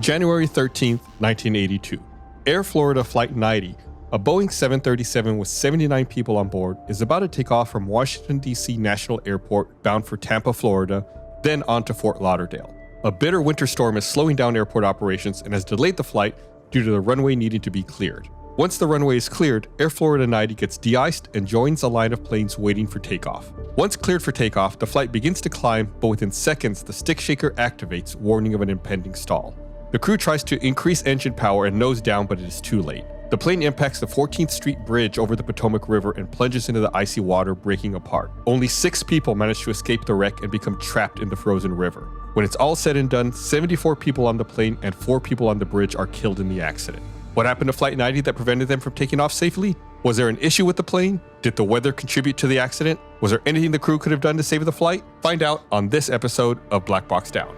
January 13th, 1982. Air Florida Flight 90, a Boeing 737 with 79 people on board, is about to take off from Washington, D.C. National Airport bound for Tampa, Florida, then on to Fort Lauderdale. A bitter winter storm is slowing down airport operations and has delayed the flight due to the runway needing to be cleared. Once the runway is cleared, Air Florida 90 gets de-iced and joins a line of planes waiting for takeoff. Once cleared for takeoff, the flight begins to climb, but within seconds, the stick shaker activates, warning of an impending stall. The crew tries to increase engine power and nose down, but it is too late. The plane impacts the 14th Street Bridge over the Potomac River and plunges into the icy water, breaking apart. Only 6 people manage to escape the wreck and become trapped in the frozen river. When it's all said and done, 74 people on the plane and 4 people on the bridge are killed in the accident. What happened to Flight 90 that prevented them from taking off safely? Was there an issue with the plane? Did the weather contribute to the accident? Was there anything the crew could have done to save the flight? Find out on this episode of Black Box Down.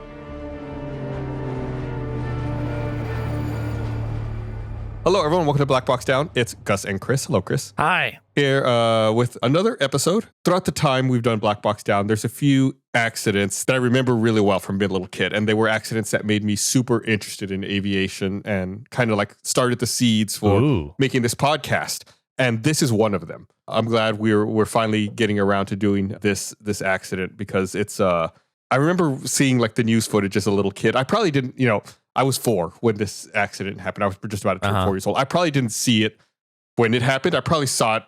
Hello, everyone. Welcome to Black Box Down. It's Gus and Chris. Hello, Chris. Hi. Here with another episode. Throughout the time we've done Black Box Down, there's a few accidents that I remember really well from being a little kid. And they were accidents that made me super interested in aviation and kind of like started the seeds for making this podcast. And this is one of them. I'm glad we're finally getting around to doing this accident because it's I remember seeing like the news footage as a little kid. I probably didn't, I was 4 when this accident happened. I was just about to turn 4 years old. I probably didn't see it when it happened. I probably saw it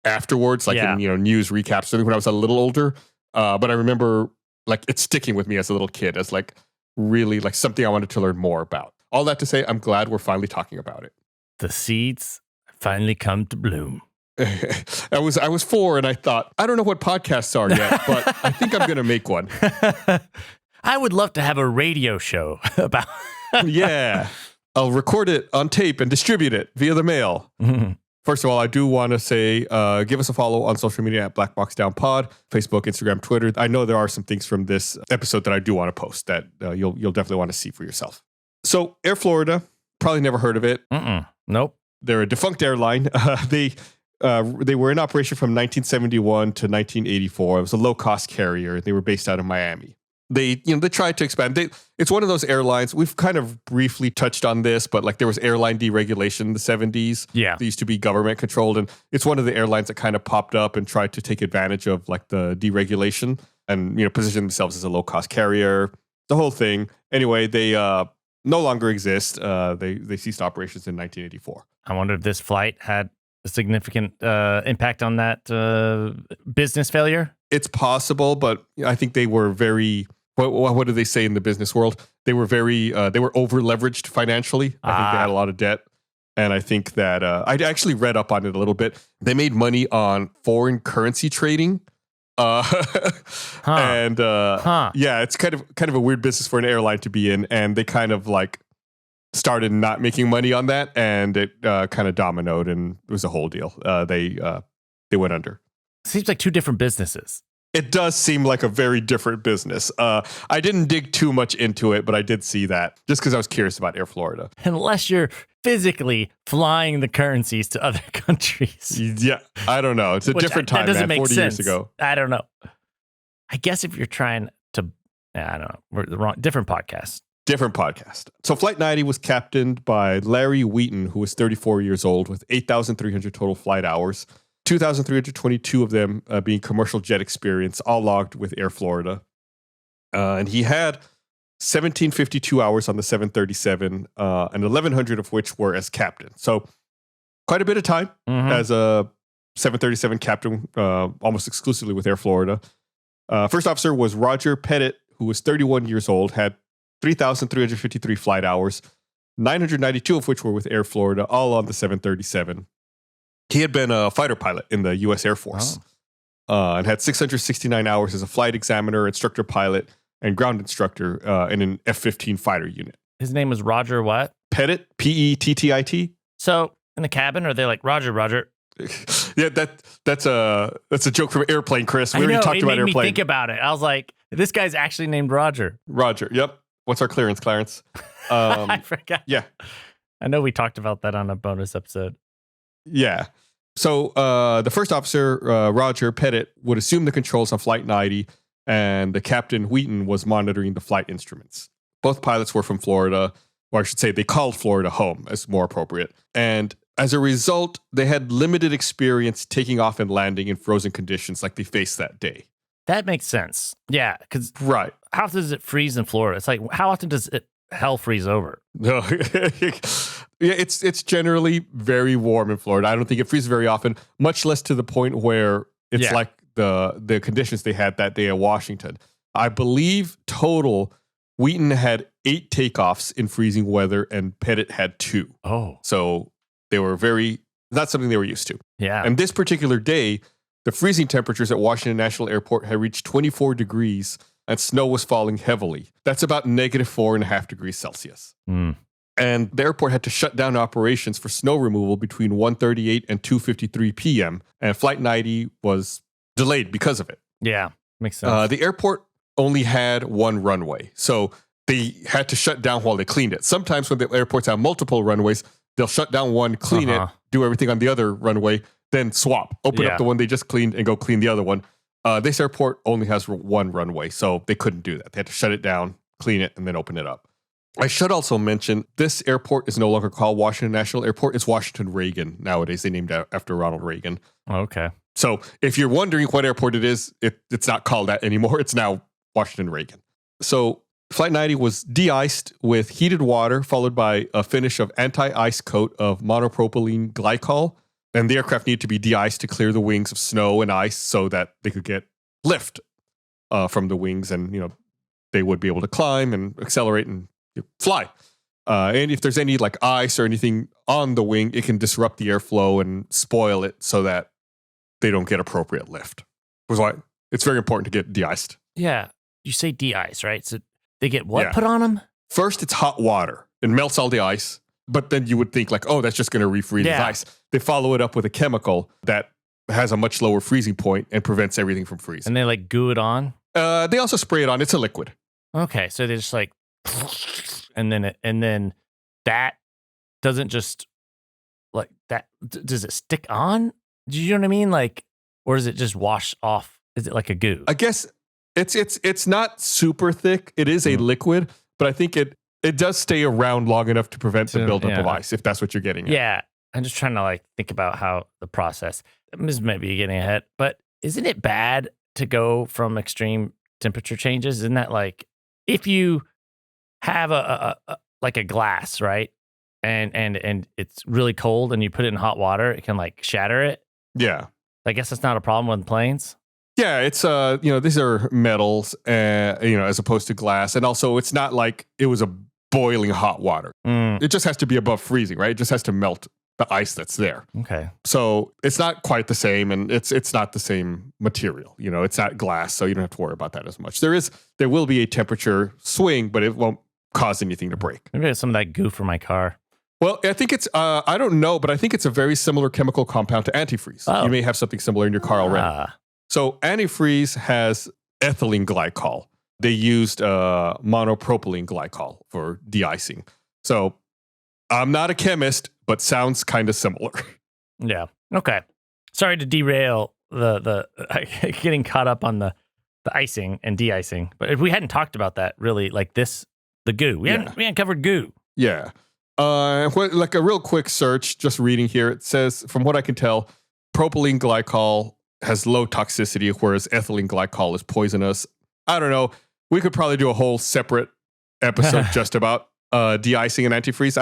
afterwards, like in news recaps when I was a little older. But I remember like it sticking with me as a little kid as like really like something I wanted to learn more about. All that to say, I'm glad we're finally talking about it. The seeds finally come to bloom. I was 4 and I thought, I don't know what podcasts are yet, but I think I'm going to make one. I would love to have a radio show about. Yeah. I'll record it on tape and distribute it via the mail. Mm-hmm. First of all, I do want to say, give us a follow on social media at Black Box Down Pod, Facebook, Instagram, Twitter. I know there are some things from this episode that I do want to post that you'll definitely want to see for yourself. So Air Florida, probably never heard of it. Nope. They're a defunct airline. They were in operation from 1971 to 1984. It was a low-cost carrier. They were based out of Miami. They tried to expand. It's one of those airlines. We've kind of briefly touched on this, but like there was airline deregulation in the 70s. Yeah. They used to be government controlled. And it's one of the airlines that kind of popped up and tried to take advantage of like the deregulation and, position themselves as a low-cost carrier, the whole thing. Anyway, they no longer exist. They ceased operations in 1984. I wonder if this flight had a significant impact on that business failure. It's possible, but I think they were very, what do they say in the business world? They were they were over leveraged financially. I think they had a lot of debt. And I think that I actually read up on it a little bit. They made money on foreign currency trading. Yeah, it's kind of a weird business for an airline to be in. And they kind of like started not making money on that. And it kind of dominoed and it was a whole deal. They went under. Seems like 2 different businesses. It does seem like a very different business. I didn't dig too much into it, but I did see that just because I was curious about Air Florida. Unless you're physically flying the currencies to other countries. Yeah, I don't know. It's a different time, that doesn't man. Make 40 sense. years ago. I don't know. I guess if you're trying to, I don't know. We're the wrong, different podcast. Different podcast. So Flight 90 was captained by Larry Wheaton, who was 34 years old with 8,300 total flight hours. 2,322 of them being commercial jet experience, all logged with Air Florida. And he had 1,752 hours on the 737, and 1,100 of which were as captain. So quite a bit of time as a 737 captain, almost exclusively with Air Florida. First officer was Roger Pettit, who was 31 years old, had 3,353 flight hours, 992 of which were with Air Florida, all on the 737. He had been a fighter pilot in the U.S. Air Force and had 669 hours as a flight examiner, instructor pilot, and ground instructor in an F-15 fighter unit. His name was Roger what? Pettit, Pettit. So in the cabin, are they like, Roger? Yeah, that's a joke from Airplane, Chris. We already talked about Airplane. It made me think about it. I was like, this guy's actually named Roger. Roger, yep. What's our clearance, Clarence? I forgot. Yeah. I know we talked about that on a bonus episode. Yeah. So the first officer, Roger Pettit, would assume the controls on Flight 90, and the captain, Wheaton, was monitoring the flight instruments. Both pilots were from Florida. or I should say they called Florida home as more appropriate. And as a result, they had limited experience taking off and landing in frozen conditions like they faced that day. That makes sense. Yeah, because Right. how often does it freeze in Florida? It's like, how often does it hell freeze over? No. Yeah, it's generally very warm in Florida. I don't think it freezes very often, much less to the point where it's like the conditions they had that day at Washington. I believe total, Wheaton had 8 takeoffs in freezing weather and Pettit had 2. Oh. So they were not something they were used to. Yeah. And this particular day, the freezing temperatures at Washington National Airport had reached 24 degrees and snow was falling heavily. That's about -4.5 degrees Celsius. Mm. And the airport had to shut down operations for snow removal between 1:38 and 2:53 p.m. And Flight 90 was delayed because of it. Yeah, makes sense. The airport only had one runway, so they had to shut down while they cleaned it. Sometimes when the airports have multiple runways, they'll shut down one, clean it, do everything on the other runway, then swap, open up the one they just cleaned and go clean the other one. This airport only has one runway, so they couldn't do that. They had to shut it down, clean it, and then open it up. I should also mention, this airport is no longer called Washington National Airport. It's Washington Reagan nowadays. They named it after Ronald Reagan. Okay. So if you're wondering what airport it is, it's not called that anymore. It's now Washington Reagan. So Flight 90 was de-iced with heated water, followed by a finish of anti-ice coat of monopropylene glycol. And the aircraft needed to be de-iced to clear the wings of snow and ice so that they could get lift from the wings, and they would be able to climb and accelerate and fly. And if there's any like ice or anything on the wing, it can disrupt the airflow and spoil it so that they don't get appropriate lift. Which is why it's very important to get de-iced. Yeah. You say de-ice, right? So they get what put on them? First, it's hot water. It melts all the ice. But then you would think like, oh, that's just going to refreeze the ice. They follow it up with a chemical that has a much lower freezing point and prevents everything from freezing. And they like goo it on? They also spray it on. It's a liquid. Okay. So they just like, and then that doesn't just like that. Does it stick on? Do you know what I mean? Like, or does it just wash off? Is it like a goo? I guess it's not super thick. It is a liquid, but I think it does stay around long enough to prevent the buildup of ice, if that's what you're getting at. Yeah. I'm just trying to like think about how the process. This might be getting ahead, but isn't it bad to go from extreme temperature changes? Isn't that like if you have a like a glass, right? And it's really cold and you put it in hot water, it can like shatter it. Yeah. I guess that's not a problem with planes. Yeah, it's these are metals, as opposed to glass, and also it's not like it was a boiling hot water. It just has to be above freezing, right? It just has to melt the ice that's there. Okay. So it's not quite the same, and it's not the same material. It's not glass, so you don't have to worry about that as much. There will be a temperature swing, but it won't cause anything to break. Maybe it's some of that goo for my car. Well, I think it's, I don't know, but I think it's a very similar chemical compound to antifreeze. Oh. You may have something similar in your car already. So antifreeze has ethylene glycol. They used monopropylene glycol for de-icing. So I'm not a chemist, but sounds kind of similar. Yeah. Okay. Sorry to derail the getting caught up on the icing and de-icing, but if we hadn't talked about that really, like the goo, we hadn't covered goo. Yeah. Like a real quick search, just reading here, it says, from what I can tell, propylene glycol has low toxicity, whereas ethylene glycol is poisonous. I don't know. We could probably do a whole separate episode just about de-icing and antifreeze.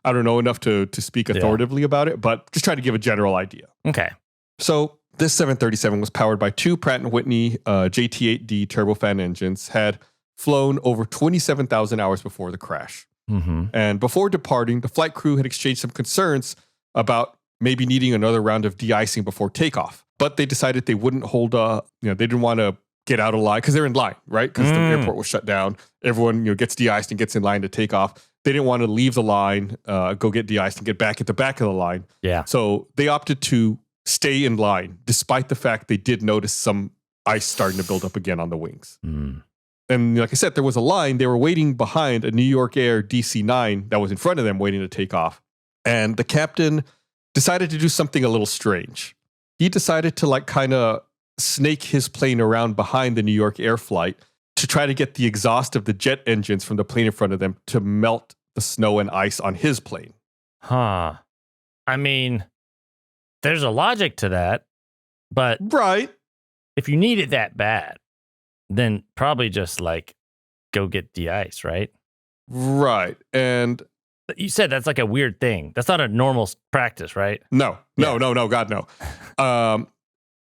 I don't know enough to speak authoritatively about it, but just try to give a general idea. Okay. So this 737 was powered by 2 Pratt & Whitney JT8D turbofan engines, had flown over 27,000 hours before the crash. Mm-hmm. And before departing, the flight crew had exchanged some concerns about maybe needing another round of de-icing before takeoff. But they decided they wouldn't hold, they didn't want to get out of line because they're in line, right? Because the airport was shut down. Everyone, gets de-iced and gets in line to take off. They didn't want to leave the line, go get de-iced and get back at the back of the line. Yeah. So they opted to stay in line, despite the fact they did notice some ice starting to build up again on the wings. Mm. And like I said, there was a line. They were waiting behind a New York Air DC-9 that was in front of them waiting to take off. And the captain decided to do something a little strange. He decided to kind of snake his plane around behind the New York Air flight to try to get the exhaust of the jet engines from the plane in front of them to melt the snow and ice on his plane. Huh. I mean, there's a logic to that, but Right. if you need it that bad, then probably just like go get de-ice, right? Right. And You said that's like a weird thing. That's not a normal practice, right? no, God, no.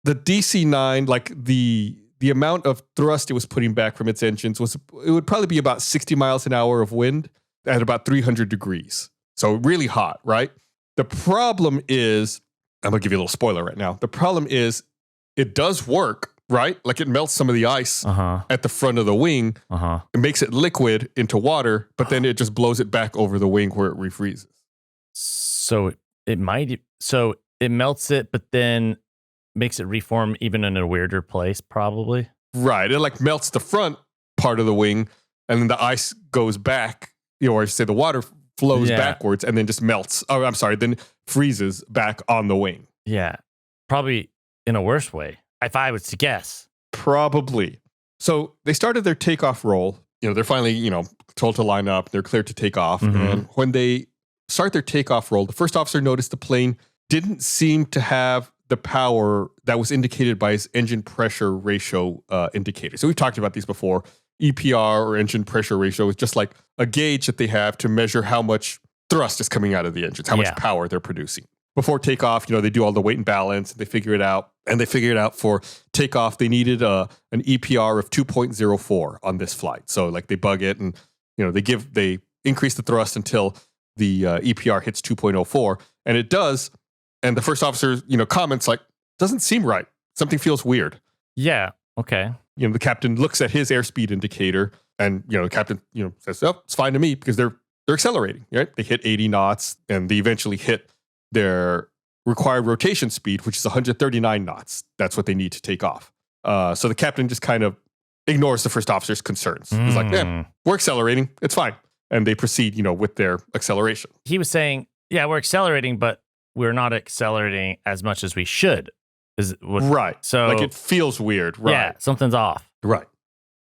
The DC-9, like the amount of thrust it was putting back from its engines it would probably be about 60 miles an hour of wind at about 300 degrees. So really hot, right? The problem is, I'm going to give you a little spoiler right now. The problem is it does work, right? Like it melts some of the ice at the front of the wing. It makes it liquid into water, but then it just blows it back over the wing where it refreezes. So it melts it, but then makes it reform even in a weirder place, probably. Right. It like melts the front part of the wing, and then the ice goes back, or I should say the water flows backwards and then just melts. Oh, I'm sorry. Then freezes back on the wing. Yeah. Probably in a worse way, if I was to guess. Probably. So they started their takeoff roll. They're finally, told to line up. They're cleared to take off. And when they start their takeoff roll, the first officer noticed the plane didn't seem to have the power that was indicated by his engine pressure ratio indicator. So we've talked about these before. EPR, or engine pressure ratio, is just like a gauge that they have to measure how much thrust is coming out of the engines, how much power they're producing. Before takeoff, they do all the weight and balance, and they figure it out. And they figured out for takeoff, they needed an EPR of 2.04 on this flight. So like they bug it, and they increase the thrust until the EPR hits 2.04, and it does. And the first officer, comments like, doesn't seem right. Something feels weird. Yeah. Okay. The captain looks at his airspeed indicator, and the captain, says, "Oh, it's fine to me," because they're accelerating. Right? They hit 80 knots, and they eventually hit their required rotation speed, which is 139 knots. That's what they need to take off. So the captain just kind of ignores the first officer's concerns. He's like, we're accelerating. It's fine. And they proceed, with their acceleration. He was saying, yeah, we're accelerating, but we're not accelerating as much as we should. Right. So like it feels weird. Right. Yeah, something's off. Right.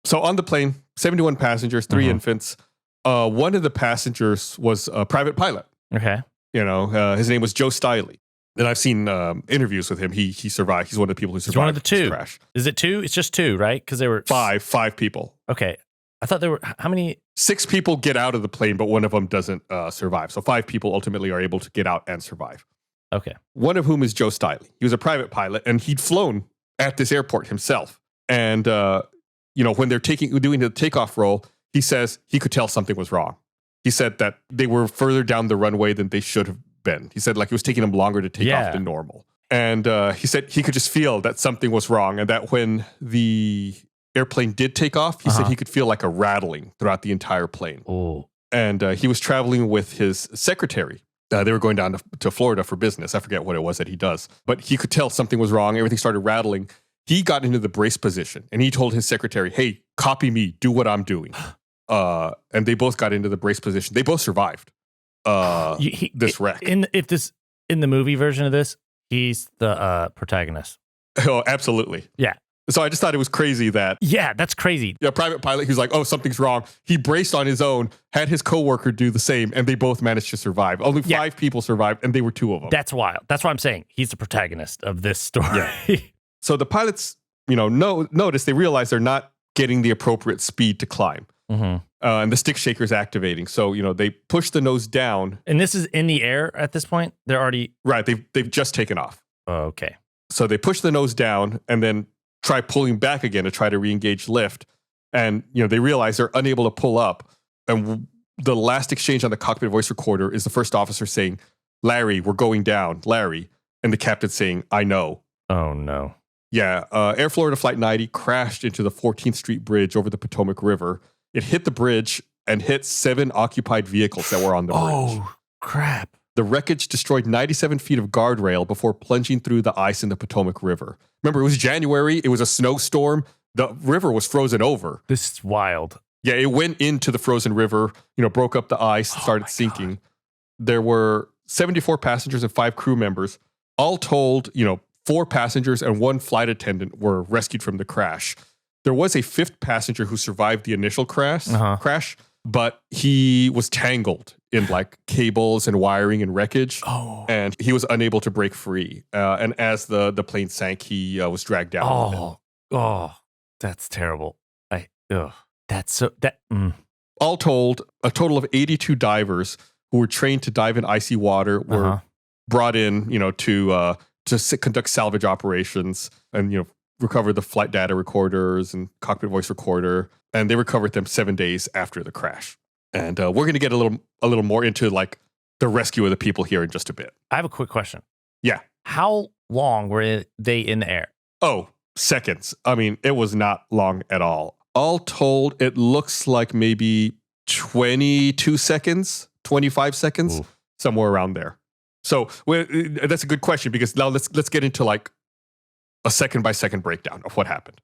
So on the plane, 71 passengers, 3 infants. One of the passengers was a private pilot. Okay. His name was Joe Stiley. And I've seen interviews with him. He survived. He's one of the people who survived. He's one of the this two. Crash. Is it 2? It's just 2, right? Because there were five people. Okay. I thought there were how many? 6 people get out of the plane, but one of them doesn't survive. So 5 people ultimately are able to get out and survive. Okay. One of whom is Joe Stiley. He was a private pilot, and he'd flown at this airport himself. And when they're doing the takeoff roll, he says he could tell something was wrong. He said that they were further down the runway than they should have been. He said like it was taking them longer to take off than normal. And he said he could just feel that something was wrong, and that when the airplane did take off, he said he could feel like a rattling throughout the entire plane. Oh. And he was traveling with his secretary. They were going down to Florida for business. I forget what it was that he does. But he could tell something was wrong. Everything started rattling. He got into the brace position, and he told his secretary, "Hey, copy me. Do what I'm doing." And they both got into the brace position. They both survived this wreck. In the movie version of this, he's the protagonist. Oh, absolutely. Yeah. So I just thought it was crazy that... Yeah, that's crazy. Yeah, private pilot, who's like, oh, something's wrong. He braced on his own, had his coworker do the same, and they both managed to survive. Only 5 people survived, and they were 2 of them. That's wild. That's what I'm saying. He's the protagonist of this story. Yeah. So the pilots, notice, they realize they're not getting the appropriate speed to climb. And the stick shaker's activating. So, they push the nose down. And this is in the air at this point? They're already... Right. They've just taken off. Oh, okay. So they push the nose down and then try pulling back again to try to re-engage lift. And, they realize they're unable to pull up. And the last exchange on the cockpit voice recorder is the first officer saying, "Larry, we're going down, Larry." And the captain saying, "I know." Oh, no. Yeah. Air Florida Flight 90 crashed into the 14th Street Bridge over the Potomac River. It hit the bridge and hit 7 occupied vehicles that were on the bridge. Oh, crap. The wreckage destroyed 97 feet of guardrail before plunging through the ice in the Potomac River. Remember, it was January. It was a snowstorm. The river was frozen over. This is wild. Yeah, it went into the frozen river, broke up the ice, started sinking. God. There were 74 passengers and 5 crew members. All told, 4 passengers and 1 flight attendant were rescued from the crash. There was a 5th passenger who survived the initial crash, but he was tangled in like cables and wiring and wreckage. Oh. And he was unable to break free. And as the plane sank, he was dragged down. That's terrible. All told, a total of 82 divers who were trained to dive in icy water were brought in, to conduct salvage operations and, recover the flight data recorders and cockpit voice recorder. And they recovered them 7 days after the crash. And we're going to get a little more into like the rescue of the people here in just a bit. I have a quick question. Yeah. How long were they in the air? Oh, seconds. I mean, it was not long at all. All told, it looks like maybe 22 seconds, 25 seconds, somewhere around there. So that's a good question because now let's get into like a second by second breakdown of what happened.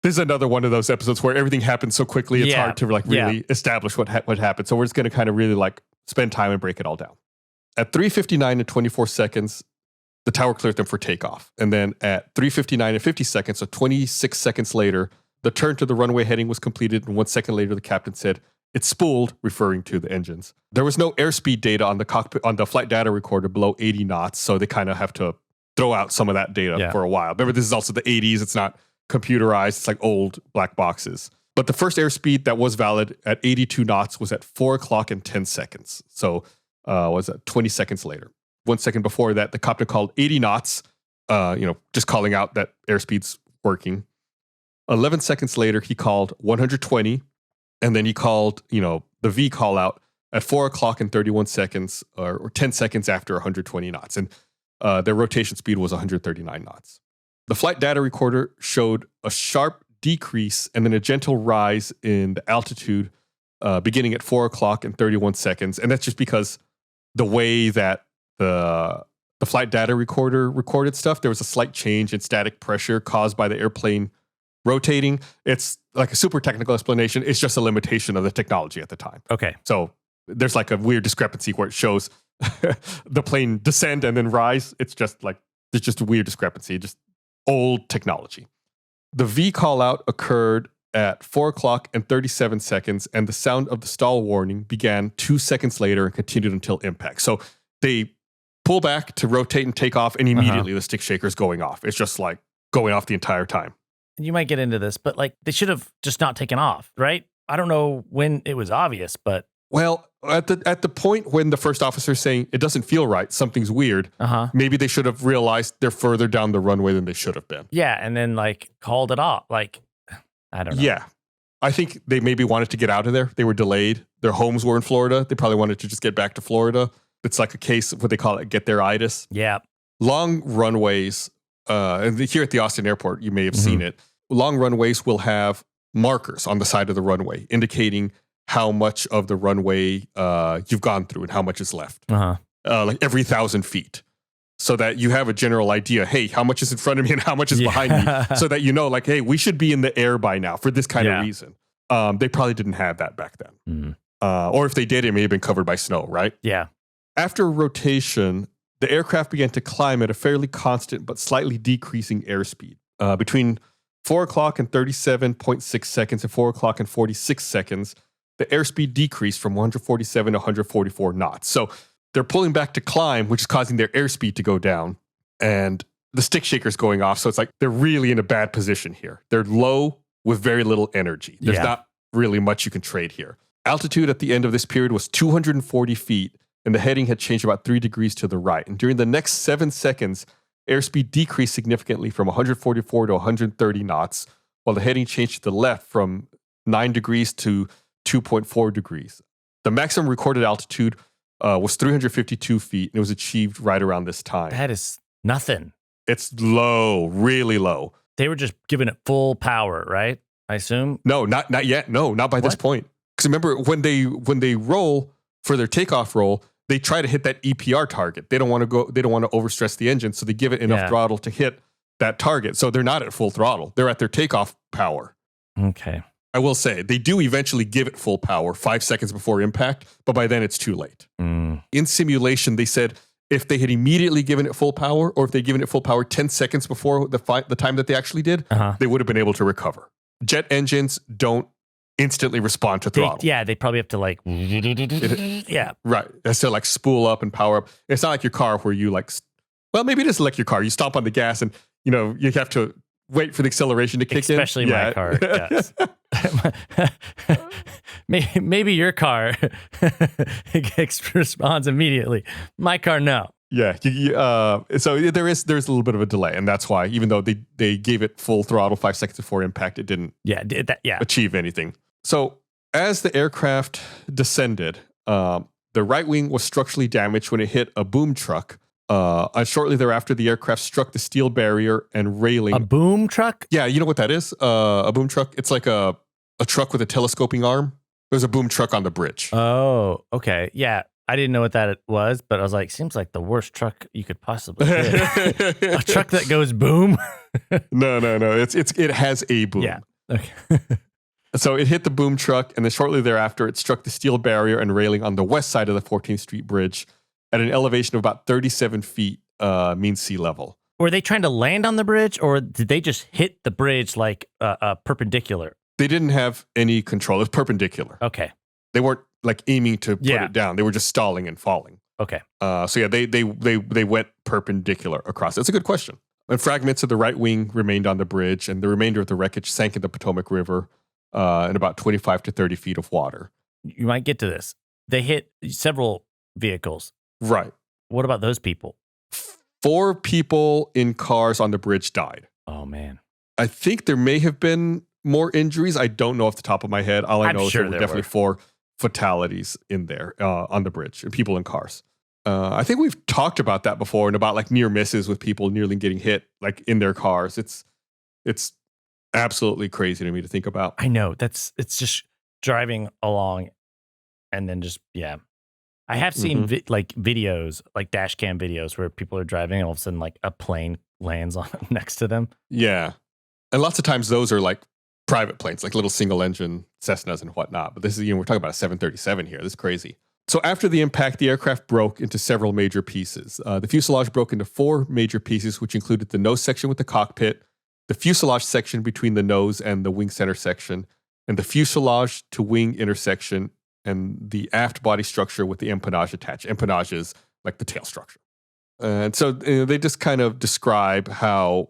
This is another one of those episodes where everything happens so quickly it's hard to like really establish what happened. So we're just going to kind of really like spend time and break it all down. At 3:59 and 24 seconds, the tower cleared them for takeoff. And then at 3:59 and 50 seconds, so 26 seconds later, the turn to the runway heading was completed. And 1 second later, the captain said, "It's spooled," referring to the engines. There was no airspeed data on the cockpit, on the flight data recorder below 80 knots. So they kind of have to throw out some of that data for a while. Remember, this is also the 80s. It's not computerized. It's like old black boxes. But the first airspeed that was valid at 82 knots was at 4 o'clock and 10 seconds. So was that 20 seconds later? 1 second before that, the captain called 80 knots, just calling out that airspeed's working. 11 seconds later, he called 120. And then he called, the V call out at 4 o'clock and 31 seconds or 10 seconds after 120 knots. And their rotation speed was 139 knots. The flight data recorder showed a sharp decrease and then a gentle rise in the altitude beginning at 4 o'clock and 31 seconds. And that's just because the way that the flight data recorder recorded stuff, there was a slight change in static pressure caused by the airplane rotating. It's like a super technical explanation. It's just a limitation of the technology at the time. Okay. So there's like a weird discrepancy where it shows the plane descend and then rise. It's just like, there's just a weird discrepancy, just old technology. The V call out occurred at 4 o'clock and 37 seconds, and the sound of the stall warning began 2 seconds later and continued until impact. So they pull back to rotate and take off, and immediately the stick shaker's going off. It's just like going off the entire time. You might get into this, but like they should have just not taken off, right? I don't know when it was obvious, but well, at the point when the first officer is saying it doesn't feel right, something's weird, maybe they should have realized they're further down the runway than they should have been. Yeah, and then like called it off. Like, I don't know. Yeah. I think they maybe wanted to get out of there. They were delayed. Their homes were in Florida. They probably wanted to just get back to Florida. It's like a case of what they call it, get their-itis. Yeah. Long runways, and here at the Austin airport, you may have seen it. Long runways will have markers on the side of the runway indicating how much of the runway you've gone through and how much is left. Like every 1,000 feet. So that you have a general idea, hey, how much is in front of me and how much is behind me? So that you know, like, hey, we should be in the air by now for this kind of reason. They probably didn't have that back then. Or if they did, it may have been covered by snow, right? Yeah. After rotation, the aircraft began to climb at a fairly constant but slightly decreasing airspeed. Between 4 o'clock and 37.6 seconds and 4 o'clock and 46 seconds, the airspeed decreased from 147 to 144 knots. So they're pulling back to climb, which is causing their airspeed to go down. And the stick shaker's going off. So it's like they're really in a bad position here. They're low with very little energy. There's not really much you can trade here. Altitude at the end of this period was 240 feet, and the heading had changed about 3 degrees to the right. And during the next 7 seconds, airspeed decreased significantly from 144 to 130 knots, while the heading changed to the left from 9 degrees to 2.4 degrees. The maximum recorded altitude was 352 feet, and it was achieved right around this time. That is nothing. It's low, really low. They were just giving it full power, right? I assume? No, not yet. No, not by this point. Because remember, when they roll for their takeoff roll, they try to hit that EPR target. They don't want to overstress the engine, so they give it enough throttle to hit that target. So they're not at full throttle. They're at their takeoff power. Okay. I will say, they do eventually give it full power 5 seconds before impact, but by then it's too late. In simulation, they said if they had immediately given it full power, or if they'd given it full power 10 seconds before the time that they actually did, they would have been able to recover. Jet engines don't instantly respond to throttle. They probably have to like, yeah. Right. That's to like spool up and power up. It's not like your car where you like, well, maybe it is like your car. You stomp on the gas and, you have to wait for the acceleration to kick in. Especially my car, yes. Maybe your car responds immediately. My car, no. Yeah. So there's a little bit of a delay, and that's why, even though they gave it full throttle 5 seconds before impact, it didn't achieve anything. So as the aircraft descended, the right wing was structurally damaged when it hit a boom truck. And shortly thereafter, the aircraft struck the steel barrier and railing. A boom truck? Yeah, you know what that is? A boom truck. It's like a truck with a telescoping arm. There's a boom truck on the bridge. Oh, okay. Yeah, I didn't know what that was, but I was like, seems like the worst truck you could possibly get. A truck that goes boom? No. It has a boom. Yeah. Okay. So it hit the boom truck, and then shortly thereafter, it struck the steel barrier and railing on the west side of the 14th Street Bridge at an elevation of about 37 feet mean sea level. Were they trying to land on the bridge, or did they just hit the bridge like perpendicular? They didn't have any control. It was perpendicular. Okay. They weren't like aiming to put it down. They were just stalling and falling. Okay. So yeah, they went perpendicular across. That's a good question. And fragments of the right wing remained on the bridge, and the remainder of the wreckage sank in the Potomac River in about 25 to 30 feet of water. You might get to this. They hit several vehicles. Right. What about those people? 4 people in cars on the bridge died. Oh, man. I think there may have been more injuries. I don't know off the top of my head. All I know is there were definitely 4 fatalities in there on the bridge, and people in cars. I think we've talked about that before, and about like near misses with people nearly getting hit like in their cars. It's absolutely crazy to me to think about. I know. It's just driving along and then just, yeah. I have seen videos, like dash cam videos where people are driving and all of a sudden like a plane lands on next to them. Yeah. And lots of times those are like private planes, like little single engine Cessnas and whatnot. But this is, we're talking about a 737 here. This is crazy. So after the impact, the aircraft broke into several major pieces. The fuselage broke into 4 major pieces, which included the nose section with the cockpit, the fuselage section between the nose and the wing center section, and the fuselage to wing intersection, and the aft body structure with the empennage attached. Empennage is like the tail structure. And so they just kind of describe how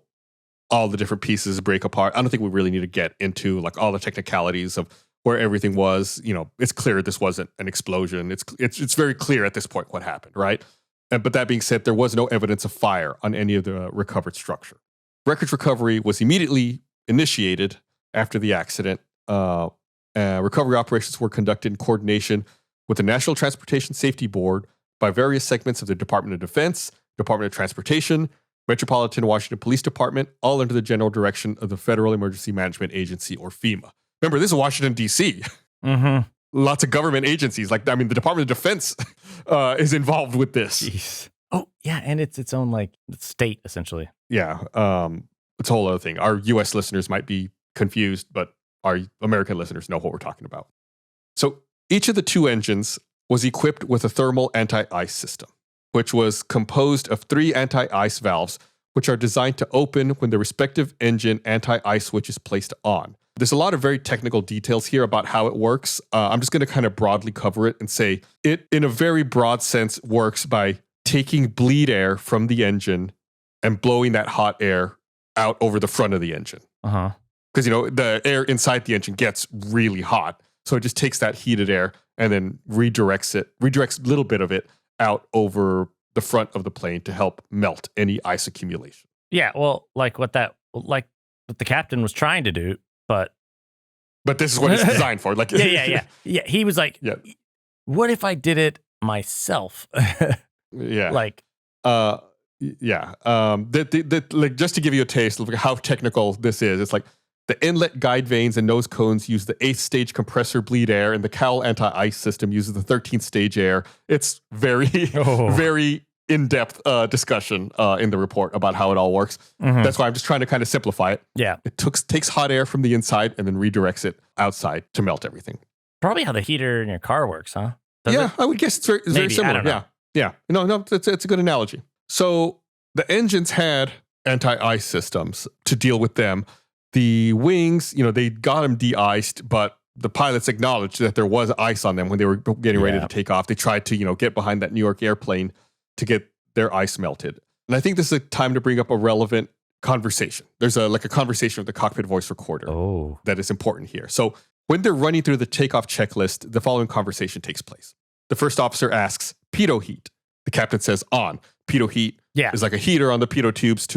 all the different pieces break apart. I don't think we really need to get into like all the technicalities of where everything was. It's clear this wasn't an explosion. It's very clear at this point what happened, right? But that being said, there was no evidence of fire on any of the recovered structure. Wreckage recovery was immediately initiated after the accident. Recovery operations were conducted in coordination with the National Transportation Safety Board by various segments of the Department of Defense, Department of Transportation, Metropolitan Washington Police Department, all under the general direction of the Federal Emergency Management Agency, or FEMA. Remember, this is Washington, D.C. Mm-hmm. Lots of government agencies. The Department of Defense is involved with this. Jeez. Oh, yeah, and it's its own state, essentially. Yeah, it's a whole other thing. Our U.S. listeners might be confused, but our American listeners know what we're talking about. So each of the 2 engines was equipped with a thermal anti-ice system, which was composed of 3 anti-ice valves, which are designed to open when the respective engine anti-ice switch is placed on. There's a lot of very technical details here about how it works. I'm just going to kind of broadly cover it and say it, in a very broad sense, works by taking bleed air from the engine and blowing that hot air out over the front of the engine. Uh-huh. Because, the air inside the engine gets really hot. So it just takes that heated air and then redirects a little bit of it out over the front of the plane to help melt any ice accumulation. Yeah, well, like what the captain was trying to do, but this is what it's designed for. Yeah. He was like, yeah. What if I did it myself? Yeah. Just to give you a taste of how technical this is, it's like the inlet guide vanes and nose cones use the 8th stage compressor bleed air, and the cowl anti-ice system uses the 13th stage air. It's very, very in-depth discussion in the report about how it all works. Mm-hmm. That's why I'm just trying to kind of simplify it. Yeah. It takes hot air from the inside and then redirects it outside to melt everything. Probably how the heater in your car works, huh? I would guess it's very similar. I don't know. Yeah. No, it's a good analogy. So the engines had anti-ice systems to deal with them. The wings, they got them de-iced, but the pilots acknowledged that there was ice on them when they were getting ready to take off. They tried to, get behind that New York airplane to get their ice melted. And I think this is a time to bring up a relevant conversation. There's a conversation with the cockpit voice recorder that is important here. So when they're running through the takeoff checklist, the following conversation takes place. The first officer asks, pitot heat. The captain says, on. Pitot heat is like a heater on the pitot tubes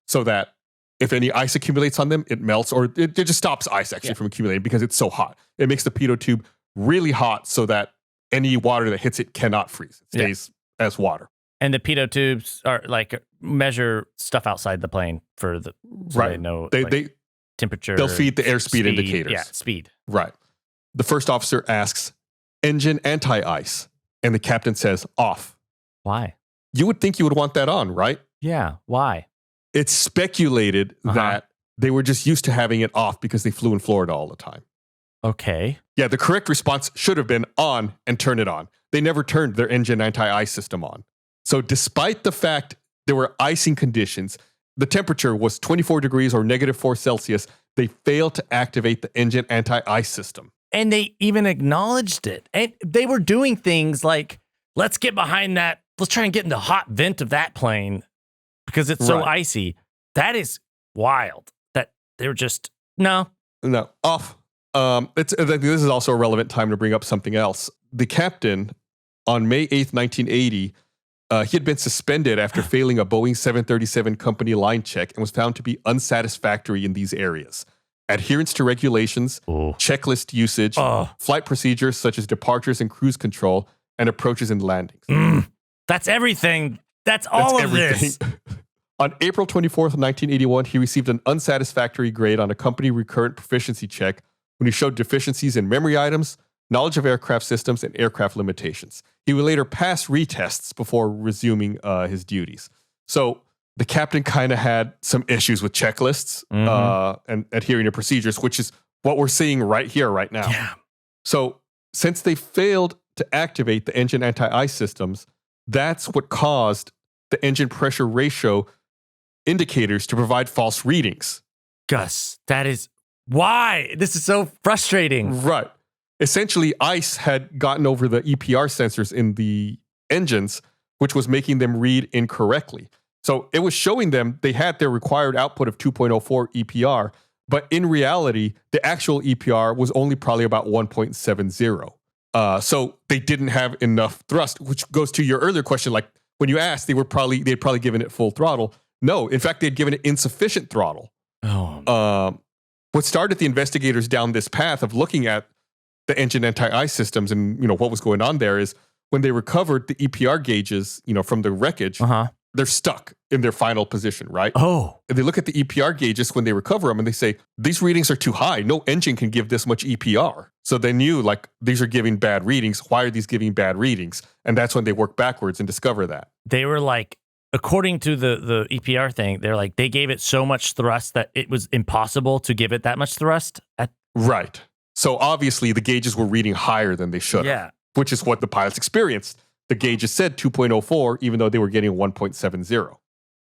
so that if any ice accumulates on them, it melts, or it just stops ice actually from accumulating because it's so hot. It makes the pitot tube really hot so that any water that hits it cannot freeze. It stays as water. And the pitot tubes are like measure stuff outside the plane for the they know they temperature. They'll feed the airspeed indicators. Yeah, speed. Right. The first officer asks, engine anti-ice, and the captain says, off. Why? You would think you would want that on, right? Yeah. Why? It's speculated that they were just used to having it off because they flew in Florida all the time. Okay. Yeah, the correct response should have been on and turn it on. They never turned their engine anti-ice system on. So despite the fact there were icing conditions, the temperature was 24 degrees or -4 Celsius, they failed to activate the engine anti-ice system. And they even acknowledged it. And they were doing things like, let's get behind that. Let's try and get in the hot vent of that plane because it's so icy. That is wild that they were just, no, off. This is also a relevant time to bring up something else. The captain on May 8th, 1980, he had been suspended after failing a Boeing 737 company line check and was found to be unsatisfactory in these areas. Adherence to regulations, checklist usage, flight procedures such as departures and cruise control, and approaches and landings. That's everything. That's all of everything. This. On April 24th, 1981, he received an unsatisfactory grade on a company recurrent proficiency check when he showed deficiencies in memory items, knowledge of aircraft systems, and aircraft limitations. He would later pass retests before resuming his duties. So the captain kind of had some issues with checklists and adhering to procedures, which is what we're seeing right here, right now. Yeah. So since they failed to activate the engine anti-ice systems, that's what caused the engine pressure ratio indicators to provide false readings. Gus, that is why this is so frustrating. Right. Essentially, ice had gotten over the EPR sensors in the engines, which was making them read incorrectly. So it was showing them they had their required output of 2.04 EPR, but in reality, the actual EPR was only probably about 1.70. So they didn't have enough thrust, which goes to your earlier question. Like when you asked, they'd probably given it full throttle. No, in fact, they'd given it insufficient throttle. What started the investigators down this path of looking at the engine anti-ice systems and what was going on there is when they recovered the EPR gauges, from the wreckage, they're stuck in their final position, right? Oh. And they look at the EPR gauges when they recover them and they say, these readings are too high. No engine can give this much EPR. So they knew these are giving bad readings. Why are these giving bad readings? And that's when they work backwards and discover that. They were like, according to the EPR thing, they're like, they gave it so much thrust that it was impossible to give it that much thrust. Right. So obviously the gauges were reading higher than they should have, which is what the pilots experienced. The gauges said 2.04, even though they were getting 1.70.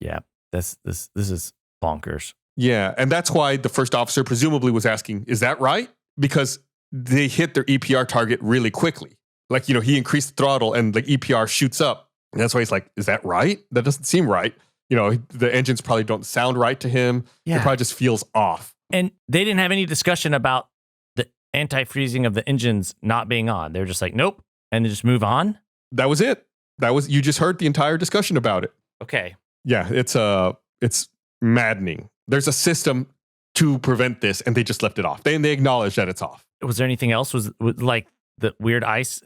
Yeah, this is bonkers. Yeah, and that's why the first officer presumably was asking, is that right? Because they hit their EPR target really quickly. He increased the throttle and the EPR shoots up. And that's why he's like, is that right? That doesn't seem right. The engines probably don't sound right to him. Yeah. It probably just feels off. And they didn't have any discussion about the anti-freezing of the engines not being on. They're just like, nope. And they just move on. That was it. You just heard the entire discussion about it. Okay. Yeah, it's maddening. There's a system to prevent this, and they just left it off. They acknowledge that it's off. Was there anything else? Was like the weird ice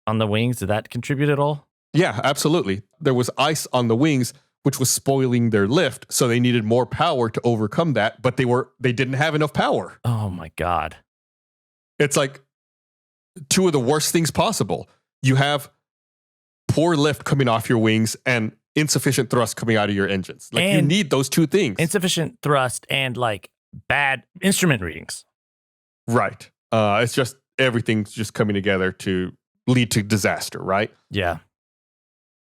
on the wings? Did that contribute at all? Yeah, absolutely. There was ice on the wings, which was spoiling their lift, so they needed more power to overcome that, but they didn't have enough power. Oh my God. It's like two of the worst things possible. You have poor lift coming off your wings and insufficient thrust coming out of your engines. You need those two things. Insufficient thrust and bad instrument readings. Right. It's just everything's just coming together to lead to disaster, right? Yeah.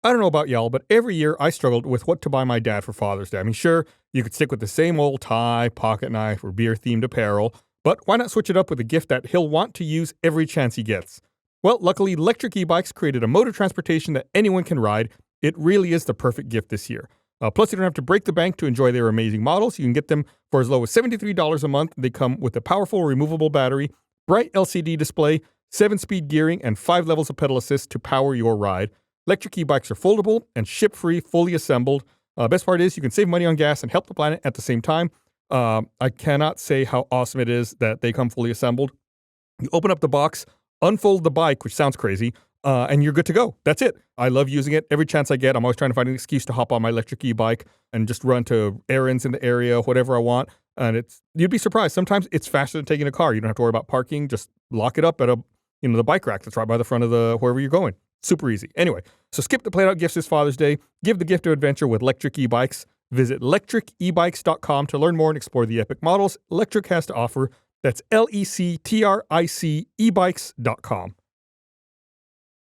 I don't know about y'all, but every year I struggled with what to buy my dad for Father's Day. I mean, sure, you could stick with the same old tie, pocket knife, or beer-themed apparel, But why not switch it up with a gift that he'll want to use every chance he gets? Well, luckily, electric e-bikes created a mode of transportation that anyone can ride. It really is the perfect gift this year. Plus, you don't have to break the bank to enjoy their amazing models. You can get them for as low as $73 a month. They come with a powerful removable battery, bright LCD display, 7-speed gearing, and 5 levels of pedal assist to power your ride. Electric e-bikes are foldable and ship-free, fully assembled. Best part is you can save money on gas and help the planet at the same time. I cannot say how awesome it is that they come fully assembled. You open up the box, unfold the bike, which sounds crazy, and you're good to go. That's it. I love using it. Every chance I get, I'm always trying to find an excuse to hop on my electric e-bike and just run to errands in the area, whatever I want. And you'd be surprised. Sometimes it's faster than taking a car. You don't have to worry about parking. Just lock it up at the bike rack that's right by the front of wherever you're going. Super easy. Anyway, so skip the played out gifts this Father's Day. Give the gift of adventure with electric e-bikes. Visit electricebikes.com to learn more and explore the epic models Electric has to offer. That's LECTRIC ebikes.com.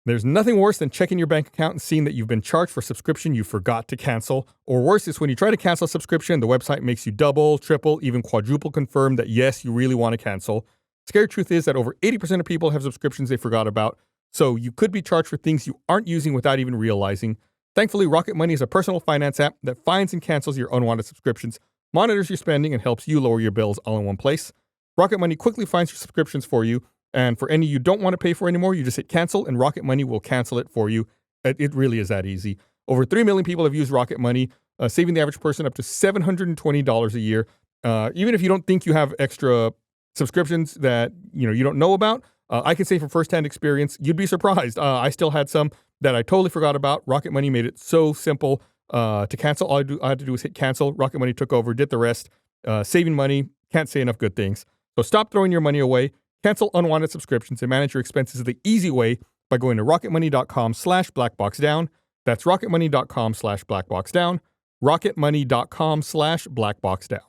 There's nothing worse than checking your bank account and seeing that you've been charged for a subscription you forgot to cancel. Or worse, is when you try to cancel a subscription, the website makes you double, triple, even quadruple confirm that yes, you really want to cancel. Scary truth is that over 80% of people have subscriptions they forgot about, so you could be charged for things you aren't using without even realizing. Thankfully, Rocket Money is a personal finance app that finds and cancels your unwanted subscriptions, monitors your spending, and helps you lower your bills all in one place. Rocket Money quickly finds your subscriptions for you, and for any you don't want to pay for anymore, you just hit cancel, and Rocket Money will cancel it for you. It really is that easy. Over 3 million people have used Rocket Money, saving the average person up to $720 a year. Even if you don't think you have extra subscriptions that you don't know about, I can say from firsthand experience, you'd be surprised. I still had some that I totally forgot about. Rocket Money made it so simple to cancel. All I had to do was hit cancel. Rocket Money took over, did the rest. Saving money, can't say enough good things. So stop throwing your money away. Cancel unwanted subscriptions and manage your expenses the easy way by going to rocketmoney.com/blackboxdown. That's rocketmoney.com/blackboxdown. rocketmoney.com/blackboxdown.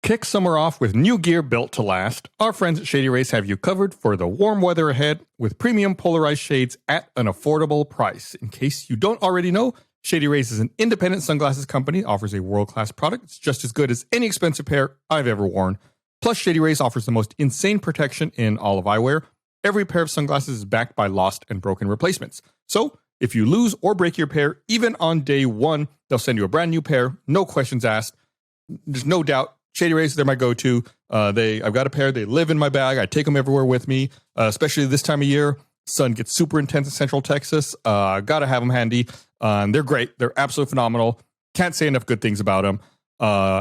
Kick summer off with new gear built to last. Our friends at Shady Rays have you covered for the warm weather ahead with premium polarized shades at an affordable price. In case you don't already know, Shady Rays is an independent sunglasses company, offers a world-class product. It's just as good as any expensive pair I've ever worn. Plus, Shady Rays offers the most insane protection in all of eyewear. Every pair of sunglasses is backed by lost and broken replacements. So, if you lose or break your pair, even on day one, they'll send you a brand new pair, no questions asked. There's no doubt. Shady Rays, they're my go-to. I've got a pair. They live in my bag. I take them everywhere with me, especially this time of year. Sun gets super intense in Central Texas. Got to have them handy. They're great. They're absolutely phenomenal. Can't say enough good things about them.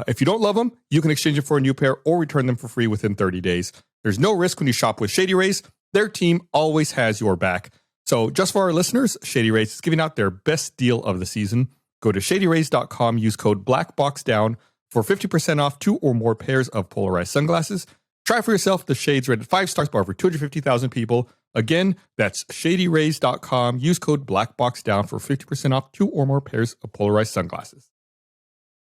If you don't love them, you can exchange it for a new pair or return them for free within 30 days. There's no risk when you shop with Shady Rays. Their team always has your back. So just for our listeners, Shady Rays is giving out their best deal of the season. Go to shadyrays.com, use code BLACKBOXDOWN for 50% off 2 or more pairs of polarized sunglasses. Try for yourself the shades rated 5 stars by over 250,000 people. Again, that's shadyrays.com. Use code BLACKBOXDOWN for 50% off 2 or more pairs of polarized sunglasses.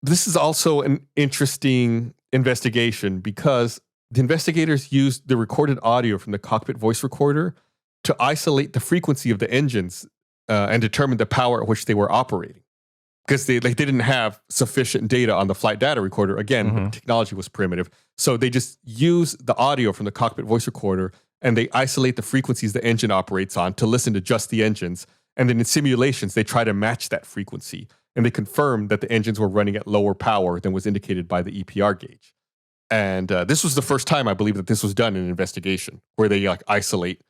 This is also an interesting investigation because the investigators used the recorded audio from the cockpit voice recorder to isolate the frequency of the engines and determine the power at which they were operating. Because they didn't have sufficient data on the flight data recorder. Again, the technology was primitive. So they just use the audio from the cockpit voice recorder and they isolate the frequencies the engine operates on to listen to just the engines. And then in simulations, they try to match that frequency. And they confirm that the engines were running at lower power than was indicated by the EPR gauge. And this was the first time, I believe, that this was done in an investigation, where they isolate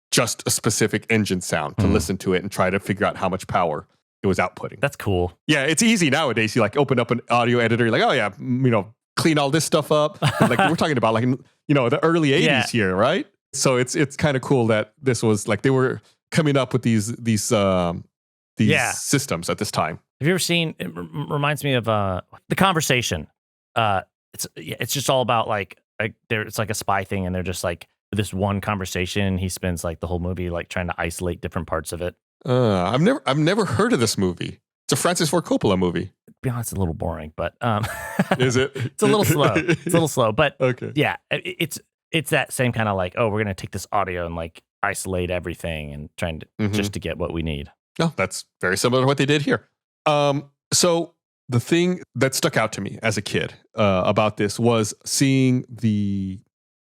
just a specific engine sound to listen to it and try to figure out how much power it was outputting. That's cool. Yeah, it's easy nowadays. You open up an audio editor, you're like, oh yeah, clean all this stuff up. But, we're talking about the early 80s here, right? So it's kind of cool that this was they were coming up with these systems at this time. Have you ever seen? It reminds me of The Conversation. It's just all about it's like a spy thing, and they're just this one conversation. He spends the whole movie trying to isolate different parts of it. I've never heard of this movie. It's a Francis Ford Coppola movie. To be honest, it's a little boring, but is it? It's a little slow. It's a little slow, but okay. Yeah, it's that same kind of we're gonna take this audio and isolate everything and trying to just to get what we need. No, that's very similar to what they did here. So the thing that stuck out to me as a kid about this was seeing the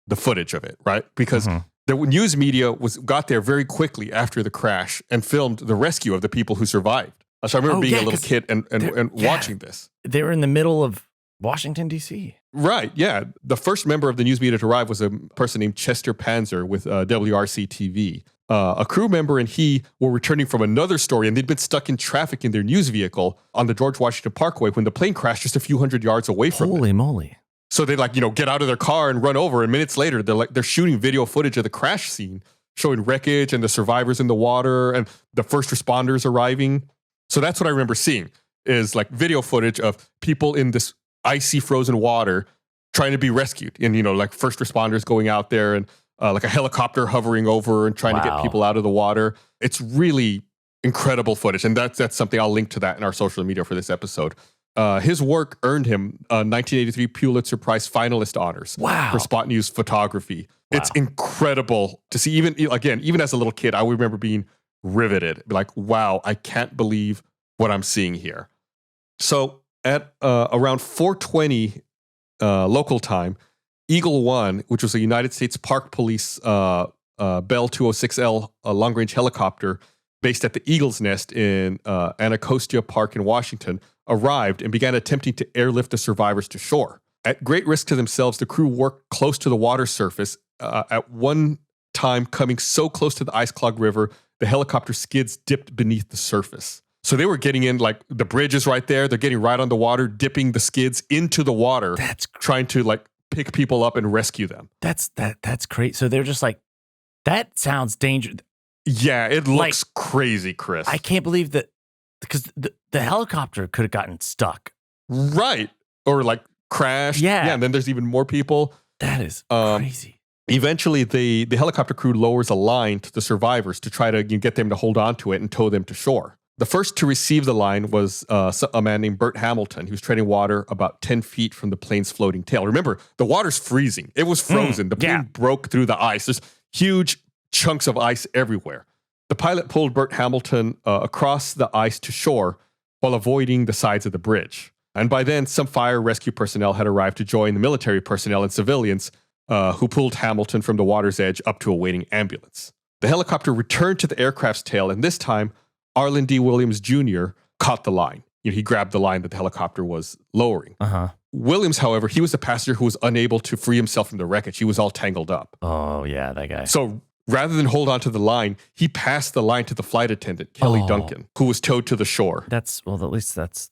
the footage of it, right? Because the news media got there very quickly after the crash and filmed the rescue of the people who survived. So I remember being a little kid and watching this. They were in the middle of Washington, D.C. Right, yeah. The first member of the news media to arrive was a person named Chester Panzer with WRC-TV. A crew member and he were returning from another story, and they'd been stuck in traffic in their news vehicle on the George Washington Parkway when the plane crashed just a few hundred yards away from them. Holy moly. So they get out of their car and run over, and minutes later, they're shooting video footage of the crash scene, showing wreckage and the survivors in the water and the first responders arriving. So that's what I remember seeing, is like video footage of people in this icy frozen water trying to be rescued, and like first responders going out there, and like a helicopter hovering over and trying to get people out of the water. It's really incredible footage, and that's something I'll link to that in our social media for this episode. His work earned him a 1983 Pulitzer Prize finalist honors for spot news photography. Wow. It's incredible to see. Even as a little kid, I would remember being riveted, like, wow, I can't believe what I'm seeing here. So at around 4:20 local time, Eagle One, which was a United States Park Police Bell 206L long-range helicopter based at the Eagle's Nest in Anacostia Park in Washington, arrived and began attempting to airlift the survivors to shore. At great risk to themselves, the crew worked close to the water surface, at one time coming so close to the ice-clogged river, the helicopter skids dipped beneath the surface. So they were getting in, like, the bridge is right there. They're getting right on the water, dipping the skids into the water, trying to, like, pick people up and rescue them. That's crazy. So they're just like, that sounds dangerous. Yeah, it looks crazy, Chris. I can't believe that, because the helicopter could have gotten stuck. Right. Or like crashed. Yeah. And then there's even more people. That is crazy. Eventually, the helicopter crew lowers a line to the survivors to try to get them to hold on to it and tow them to shore. The first to receive the line was a man named Bert Hamilton, who was treading water about 10 feet from the plane's floating tail. Remember, the water's freezing. It was frozen. The plane broke through the ice. There's huge chunks of ice everywhere. The pilot pulled Bert Hamilton across the ice to shore while avoiding the sides of the bridge. And by then, some fire rescue personnel had arrived to join the military personnel and civilians who pulled Hamilton from the water's edge up to a waiting ambulance. The helicopter returned to the aircraft's tail, and this time, Arlen D. Williams Jr. caught the line. He grabbed the line that the helicopter was lowering. Williams, however, he was the passenger who was unable to free himself from the wreckage. He was all tangled up. Oh, yeah, that guy. So rather than hold on to the line, he passed the line to the flight attendant, Kelly Duncan, who was towed to the shore. At least that's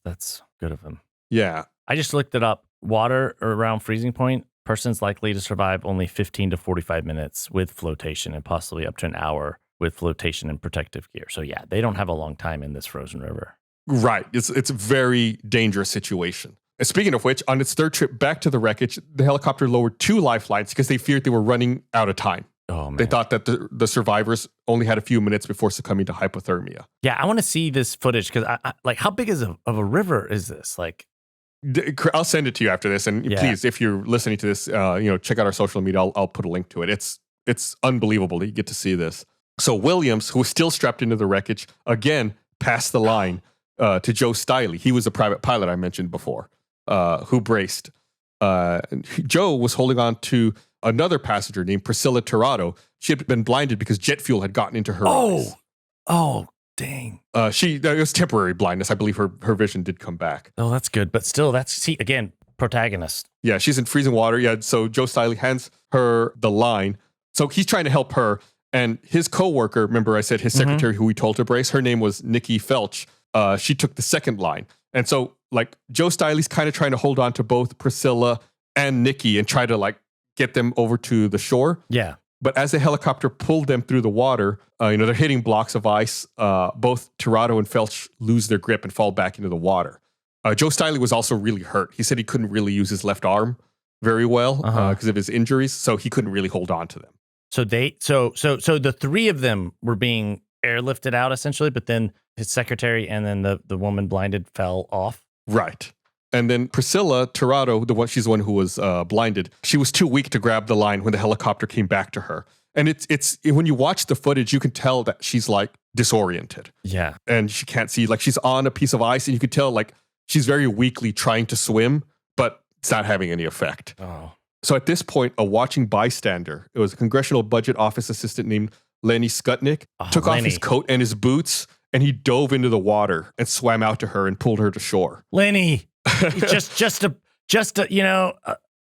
good of him. Yeah. I just looked it up. Water around freezing point, persons likely to survive only 15 to 45 minutes with flotation and possibly up to an hour with flotation and protective gear. So yeah, they don't have a long time in this frozen river. Right. It's a very dangerous situation. And speaking of which, on its third trip back to the wreckage, the helicopter lowered 2 lifelines because they feared they were running out of time. Oh, man. They thought that the survivors only had a few minutes before succumbing to hypothermia. Yeah, I want to see this footage because, like, how big of a river is this? Like, I'll send it to you after this, and please, if you're listening to this, check out our social media. I'll put a link to it. It's unbelievable that you get to see this. So Williams, who was still strapped into the wreckage, again passed the line to Joe Stiley. He was a private pilot I mentioned before, who braced. Joe was holding on to another passenger named Priscilla Tirado. She had been blinded because jet fuel had gotten into her eyes. Oh, dang. It was temporary blindness. I believe her vision did come back. Oh, that's good. But still, again, protagonist. Yeah, she's in freezing water. Yeah, so Joe Stiley hands her the line. So he's trying to help her. And his coworker, remember I said his secretary who he told to brace, her name was Nikki Felch. She took the second line. And so, like, Joe Stiley's kind of trying to hold on to both Priscilla and Nikki and try to, like, get them over to the shore. Yeah. But as the helicopter pulled them through the water, they're hitting blocks of ice. Both Tirado and Felch lose their grip and fall back into the water. Joe Stiley was also really hurt. He said he couldn't really use his left arm very well because of his injuries, so he couldn't really hold on to them. So the 3 of them were being airlifted out essentially, but then his secretary and then the woman blinded fell off. Right. And then Priscilla Tirado, she's the one who was blinded. She was too weak to grab the line when the helicopter came back to her. And it's when you watch the footage, you can tell that she's like disoriented. Yeah. And she can't see, like she's on a piece of ice and you can tell like she's very weakly trying to swim, but it's not having any effect. Oh. So at this point, a watching bystander, it was a Congressional Budget Office assistant named Lenny Skutnik, took off his coat and his boots, and he dove into the water and swam out to her and pulled her to shore. Lenny, just a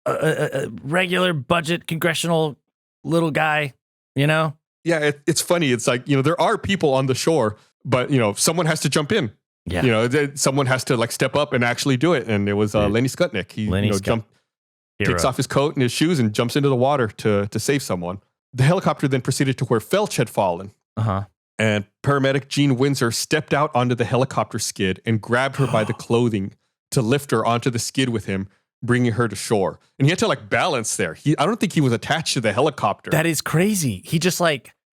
a regular budget congressional little guy, Yeah, it's funny. It's like, there are people on the shore, but, someone has to jump in. Yeah. Someone has to step up and actually do it. And it was Lenny Skutnik. He takes off his coat and his shoes and jumps into the water to save someone. The helicopter then proceeded to where Felch had fallen. Uh-huh. And paramedic Gene Windsor stepped out onto the helicopter skid and grabbed her by the clothing to lift her onto the skid with him, bringing her to shore. And he had to balance there. I don't think he was attached to the helicopter. That is crazy. He just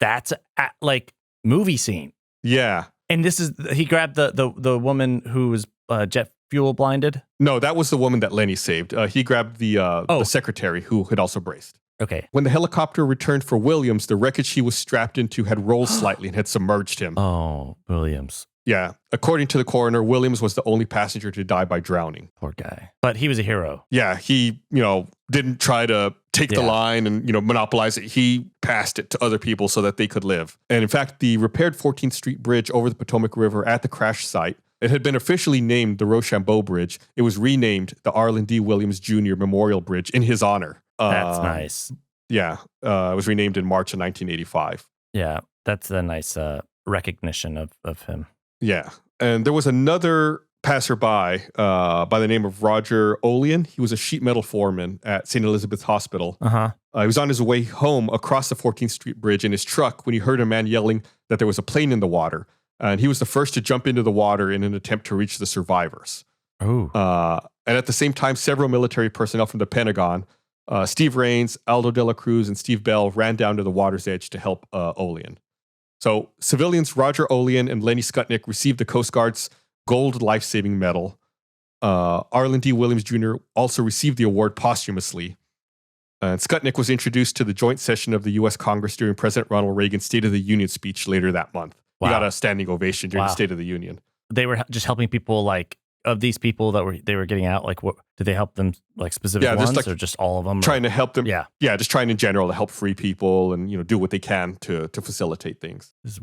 that's a movie scene. Yeah. And he grabbed the woman who was jet fuel blinded. No, that was the woman that Lenny saved. He grabbed the secretary who had also braced. Okay. When the helicopter returned for Williams, the wreckage he was strapped into had rolled slightly and had submerged him. Oh, Williams. Yeah. According to the coroner, Williams was the only passenger to die by drowning. Poor guy. But he was a hero. Yeah. He, didn't try to take the line and, monopolize it. He passed it to other people so that they could live. And in fact, the repaired 14th Street Bridge over the Potomac River at the crash site, it had been officially named the Rochambeau Bridge. It was renamed the Arlen D. Williams Jr. Memorial Bridge in his honor. That's nice. Yeah. It was renamed in March of 1985. Yeah. That's a nice recognition of him. Yeah. And there was another passerby by the name of Roger Olean. He was a sheet metal foreman at St. Elizabeth's Hospital. Uh-huh. He was on his way home across the 14th Street Bridge in his truck when he heard a man yelling that there was a plane in the water. And he was the first to jump into the water in an attempt to reach the survivors. Oh. And at the same time, several military personnel from the Pentagon, Steve Rains, Aldo de la Cruz, and Steve Bell ran down to the water's edge to help Olean. So civilians Roger Olean and Lenny Skutnik received the Coast Guard's Gold Life-Saving Medal. Arlen D. Williams Jr. also received the award posthumously. And Skutnik was introduced to the joint session of the U.S. Congress during President Ronald Reagan's State of the Union speech later that month. Wow. He got a standing ovation during the State of the Union. They were just helping people of these people that they were getting out, what did they help them specific ones or just all of them? Trying to help them. Yeah. Yeah, just trying in general to help free people and do what they can to facilitate things. This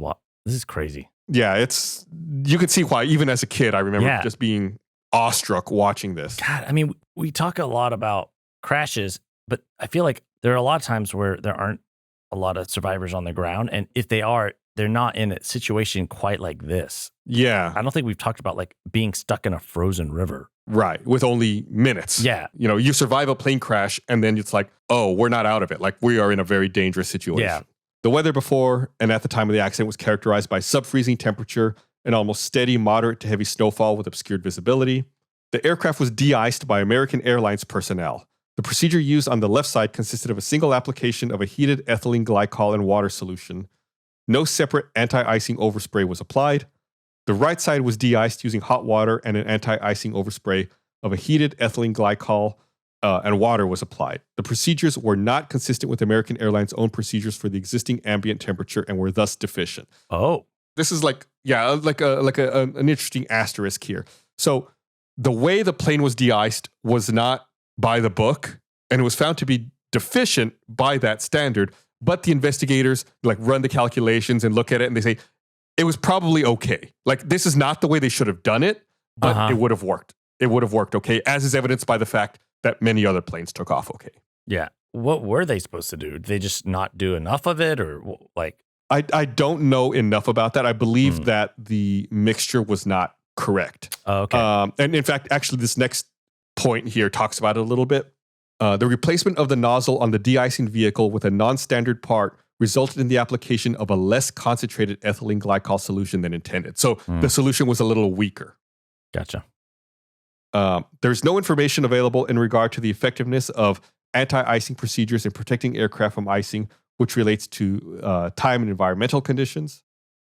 is crazy. Yeah, you can see why even as a kid I remember just being awestruck watching this. God, I mean, we talk a lot about crashes, but I feel like there are a lot of times where there aren't a lot of survivors on the ground, and if they are, they're not in a situation quite like this. Yeah. I don't think we've talked about being stuck in a frozen river. Right. With only minutes. Yeah. You survive a plane crash and then it's we're not out of it. We are in a very dangerous situation. Yeah. The weather before and at the time of the accident was characterized by sub-freezing temperature and almost steady, moderate to heavy snowfall with obscured visibility. The aircraft was de-iced by American Airlines personnel. The procedure used on the left side consisted of a single application of a heated ethylene glycol and water solution. No separate anti-icing overspray was applied. The right side was de-iced using hot water and an anti-icing overspray of a heated ethylene glycol and water was applied. The procedures were not consistent with American Airlines' own procedures for the existing ambient temperature and were thus deficient. Oh. This is an interesting asterisk here. So the way the plane was de-iced was not by the book, and it was found to be deficient by that standard. But the investigators run the calculations and look at it and they say, it was probably okay. This is not the way they should have done it, but it would have worked. It would have worked okay, as is evidenced by the fact that many other planes took off okay. Yeah. What were they supposed to do? Did they just not do enough of it or I don't know enough about that. I believe that the mixture was not correct. Oh, okay. And in fact, actually, this next point here talks about it a little bit. The replacement of the nozzle on the de-icing vehicle with a non-standard part resulted in the application of a less concentrated ethylene glycol solution than intended. So the solution was a little weaker. Gotcha. There's no information available in regard to the effectiveness of anti-icing procedures in protecting aircraft from icing, which relates to time and environmental conditions.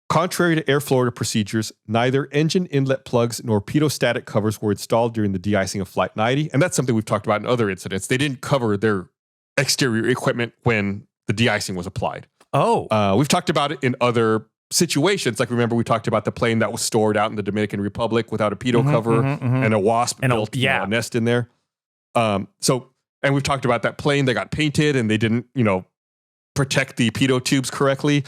Contrary to Air Florida procedures, neither engine inlet plugs nor pitot-static covers were installed during the de-icing of Flight 90, and that's something we've talked about in other incidents. They didn't cover their exterior equipment when the de-icing was applied. Oh. We've talked about it in other situations. Remember we talked about the plane that was stored out in the Dominican Republic without a pitot cover and a wasp built a nest in there. So And we've talked about that plane that got painted and they didn't, protect the pitot tubes correctly.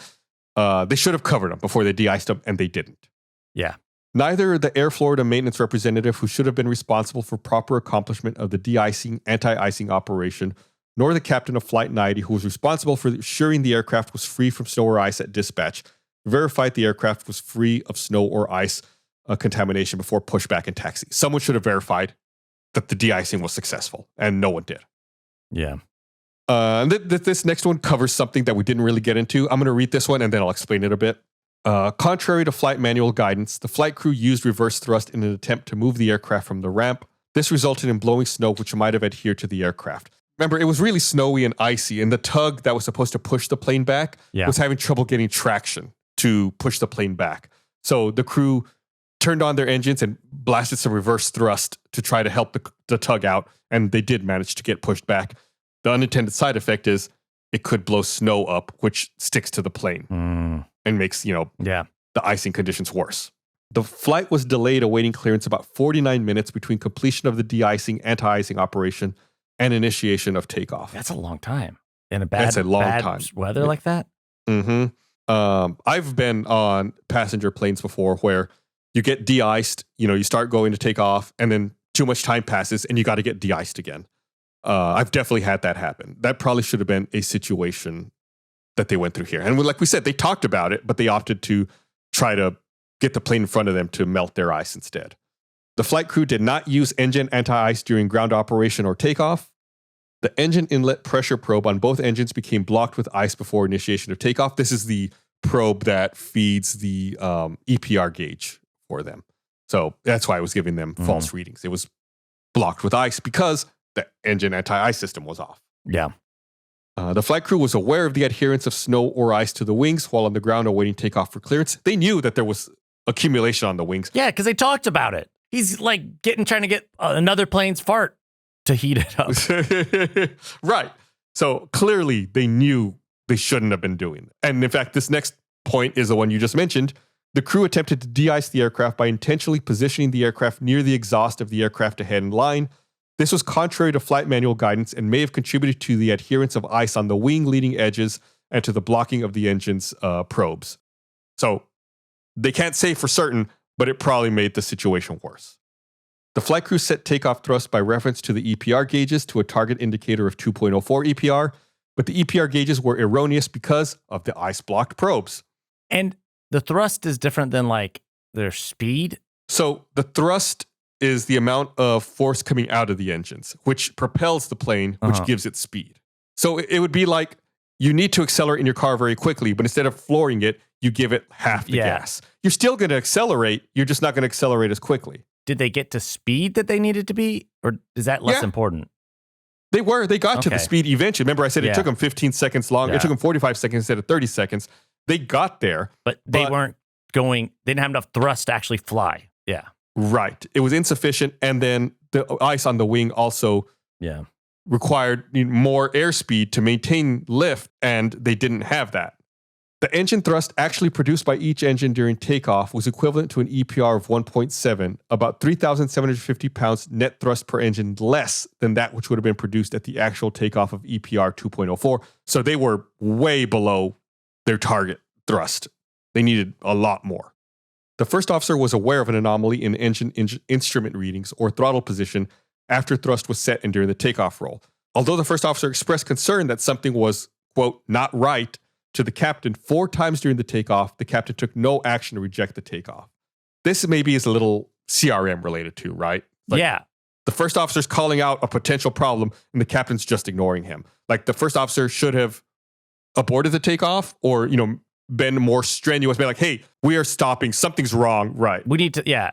They should have covered them before they de-iced them, and they didn't. Yeah. Neither the Air Florida maintenance representative, who should have been responsible for proper accomplishment of the de-icing, anti-icing operation, nor the captain of Flight 90, who was responsible for ensuring the aircraft was free from snow or ice at dispatch, verified the aircraft was free of snow or ice contamination before pushback and taxi. Someone should have verified that the de-icing was successful, and no one did. Yeah. This next one covers something that we didn't really get into. I'm going to read this one, and then I'll explain it a bit. Contrary to flight manual guidance, the flight crew used reverse thrust in an attempt to move the aircraft from the ramp. This resulted in blowing snow, which might have adhered to the aircraft. Remember, it was really snowy and icy, and the tug that was supposed to push the plane back was having trouble getting traction to push the plane back. So the crew turned on their engines and blasted some reverse thrust to try to help the tug out, and they did manage to get pushed back. The unintended side effect is it could blow snow up, which sticks to the plane and makes, the icing conditions worse. The flight was delayed awaiting clearance about 49 minutes between completion of the de-icing, anti-icing operation and initiation of takeoff. That's a long time. In a bad, That's a long bad time. weather like that? Mm-hmm. I've been on passenger planes before where you get de-iced, you start going to take off, and then too much time passes and you got to get de-iced again. I've definitely had that happen. That probably should have been a situation that they went through here. And like we said, they talked about it, but they opted to try to get the plane in front of them to melt their ice instead. The flight crew did not use engine anti-ice during ground operation or takeoff. The engine inlet pressure probe on both engines became blocked with ice before initiation of takeoff. This is the probe that feeds the EPR gauge for them. So that's why I was giving them false readings. It was blocked with ice because the engine anti-ice system was off. Yeah. The flight crew was aware of the adherence of snow or ice to the wings while on the ground awaiting takeoff for clearance. They knew that there was accumulation on the wings. Yeah, because they talked about it. He's like trying to get another plane's fart to heat it up. Right. So clearly they knew they shouldn't have been doing it. And in fact, this next point is the one you just mentioned. The crew attempted to de-ice the aircraft by intentionally positioning the aircraft near the exhaust of the aircraft to head in line. This was contrary to flight manual guidance and may have contributed to the adherence of ice on the wing leading edges and to the blocking of the engine's probes. So they can't say for certain, but it probably made the situation worse. The flight crew set takeoff thrust by reference to the EPR gauges to a target indicator of 2.04 EPR, but the EPR gauges were erroneous because of the ice-blocked probes. And the thrust is different than like their speed? So the thrust is the amount of force coming out of the engines, which propels the plane, which gives it speed. So it would be like you need to accelerate in your car very quickly, but instead of flooring it, you give it half the gas. You're still going to accelerate. You're just not going to accelerate as quickly. Did they get to speed that they needed to be? Or is that less important? They got to the speed eventually. Remember, I said it took them 15 seconds long. It took them 45 seconds instead of 30 seconds. They got there. But they didn't have enough thrust to actually fly. Yeah. Right. It was insufficient. And then the ice on the wing also required more airspeed to maintain lift, and they didn't have that. The engine thrust actually produced by each engine during takeoff was equivalent to an EPR of 1.7, about 3,750 pounds net thrust per engine less than that which would have been produced at the actual takeoff of EPR 2.04. So they were way below their target thrust. They needed a lot more. The first officer was aware of an anomaly in engine instrument readings or throttle position after thrust was set and during the takeoff roll. Although the first officer expressed concern that something was, quote, not right to the captain 4 times during the takeoff, the captain took no action to reject the takeoff. This maybe is a little CRM related too, right? Like the first officer's calling out a potential problem and the captain's just ignoring him. Like the first officer should have aborted the takeoff or, been more strenuous, been like, hey, we are stopping. Something's wrong. Right. We need to,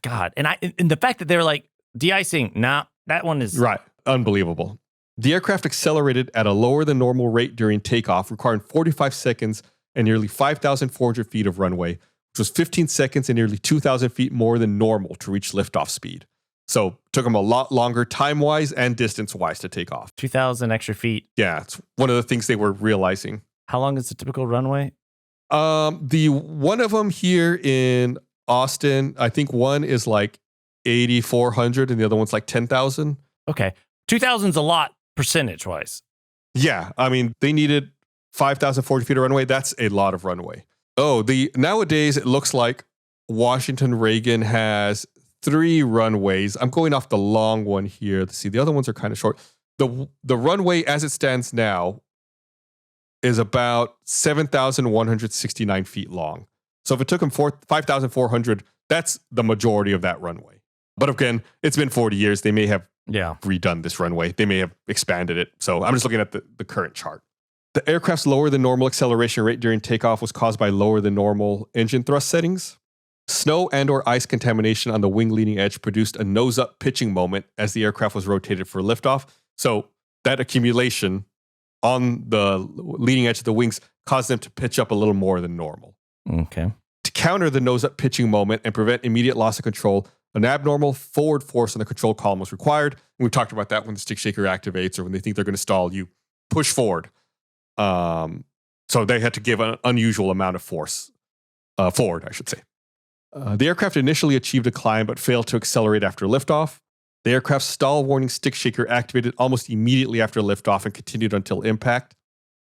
God. And the fact that they're like, de-icing, nah, that one is. Right. Unbelievable. The aircraft accelerated at a lower than normal rate during takeoff, requiring 45 seconds and nearly 5,400 feet of runway, which was 15 seconds and nearly 2,000 feet more than normal to reach liftoff speed. So it took them a lot longer time-wise and distance-wise to take off. 2,000 extra feet. Yeah, it's one of the things they were realizing. How long is the typical runway? The one of them here in Austin, I think one is like 8,400 and the other one's like 10,000. Okay. 2,000's a lot percentage-wise. Yeah, I mean, they needed 5,040 feet of runway. That's a lot of runway. Nowadays, it looks like Washington Reagan has 3 runways. I'm going off the long one here. Let's see, the other ones are kind of short. The runway as it stands now is about 7,169 feet long. So if it took them 5,400, that's the majority of that runway. But again, it's been 40 years. They may have redone this runway. They may have expanded it. So I'm just looking at the current chart. The aircraft's lower than normal acceleration rate during takeoff was caused by lower than normal engine thrust settings. Snow and or ice contamination on the wing leading edge produced a nose-up pitching moment as the aircraft was rotated for liftoff. So that accumulation on the leading edge of the wings caused them to pitch up a little more than normal. Okay. To counter the nose-up pitching moment and prevent immediate loss of control, an abnormal forward force on the control column was required. And we've talked about that when the stick shaker activates or when they think they're going to stall, you push forward. So they had to give an unusual amount of force forward, I should say. The aircraft initially achieved a climb but failed to accelerate after liftoff. The aircraft's stall warning stick shaker activated almost immediately after liftoff and continued until impact.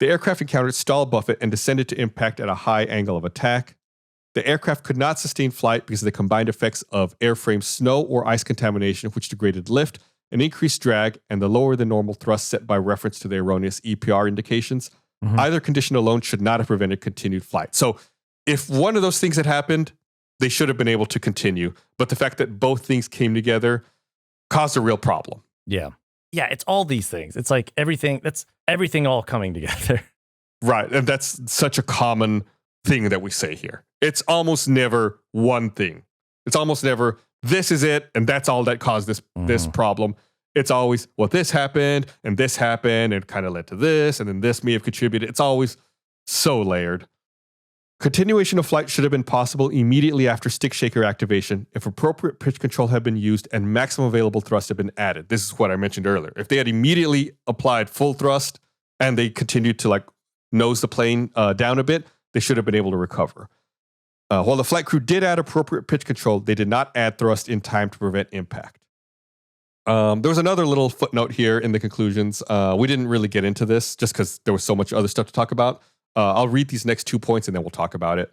The aircraft encountered stall buffet and descended to impact at a high angle of attack. The aircraft could not sustain flight because of the combined effects of airframe snow or ice contamination, which degraded lift, an increased drag, and the lower than normal thrust set by reference to the erroneous EPR indications. Mm-hmm. Either condition alone should not have prevented continued flight. So if one of those things had happened, they should have been able to continue. But the fact that both things came together caused a real problem. Yeah. Yeah, it's all these things. It's like that's everything all coming together. Right. And that's such a common thing that we say here. It's almost never one thing. It's almost never, this is it, and that's all that caused this problem. It's always, well, this happened, and it kind of led to this, and then this may have contributed. It's always so layered. Continuation of flight should have been possible immediately after stick shaker activation if appropriate pitch control had been used and maximum available thrust had been added. This is what I mentioned earlier. If they had immediately applied full thrust and they continued to nose the plane down a bit, they should have been able to recover. While the flight crew did add appropriate pitch control, they did not add thrust in time to prevent impact. There was another little footnote here in the conclusions. We didn't really get into this just because there was so much other stuff to talk about. I'll read these next 2 points and then we'll talk about it.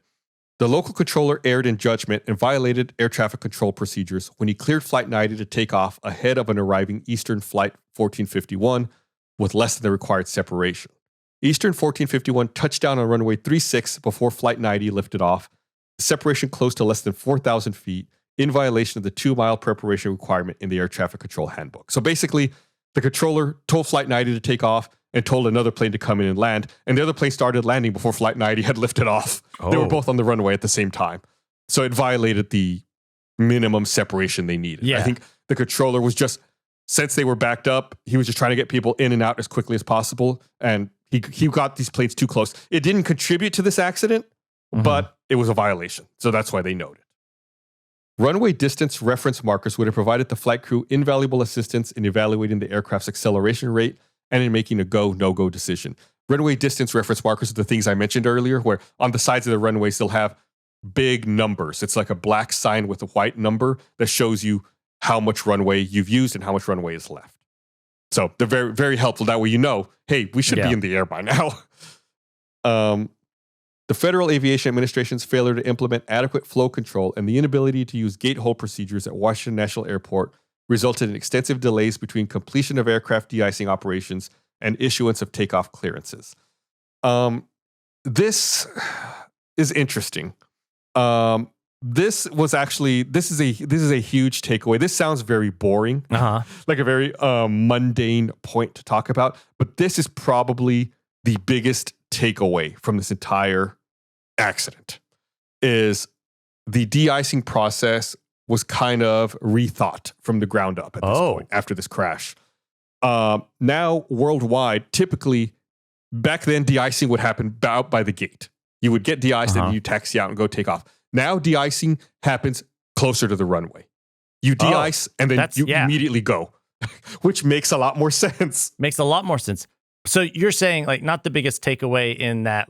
The local controller erred in judgment and violated air traffic control procedures when he cleared Flight 90 to take off ahead of an arriving Eastern Flight 1451 with less than the required separation. Eastern 1451 touched down on runway 36 before Flight 90 lifted off. The separation closed to less than 4,000 feet in violation of the 2-mile preparation requirement in the air traffic control handbook. So basically, the controller told Flight 90 to take off and told another plane to come in and land, and the other plane started landing before Flight 90 had lifted off. Oh. They were both on the runway at the same time. So it violated the minimum separation they needed. Yeah. I think the controller was just, since they were backed up, he was just trying to get people in and out as quickly as possible, and he got these planes too close. It didn't contribute to this accident, but it was a violation. So that's why they noted. Runway distance reference markers would have provided the flight crew invaluable assistance in evaluating the aircraft's acceleration rate and in making a go, no-go decision. Runway distance reference markers are the things I mentioned earlier, where on the sides of the runways, they'll have big numbers. It's like a black sign with a white number that shows you how much runway you've used and how much runway is left. So they're very, very helpful. That way you know, hey, we should be in the air by now. The Federal Aviation Administration's failure to implement adequate flow control and the inability to use gate hold procedures at Washington National Airport resulted in extensive delays between completion of aircraft de-icing operations and issuance of takeoff clearances. This is interesting. This is a huge takeaway. This sounds very boring, like a very mundane point to talk about, but this is probably the biggest takeaway from this entire accident. Is the de-icing process was kind of rethought from the ground up at this point after this crash. Now, worldwide, typically, back then, de-icing would happen out by the gate. You would get de-iced and you taxi out and go take off. Now, de-icing happens closer to the runway. You de-ice and then you immediately go, which makes a lot more sense. Makes a lot more sense. So you're saying, not the biggest takeaway in that,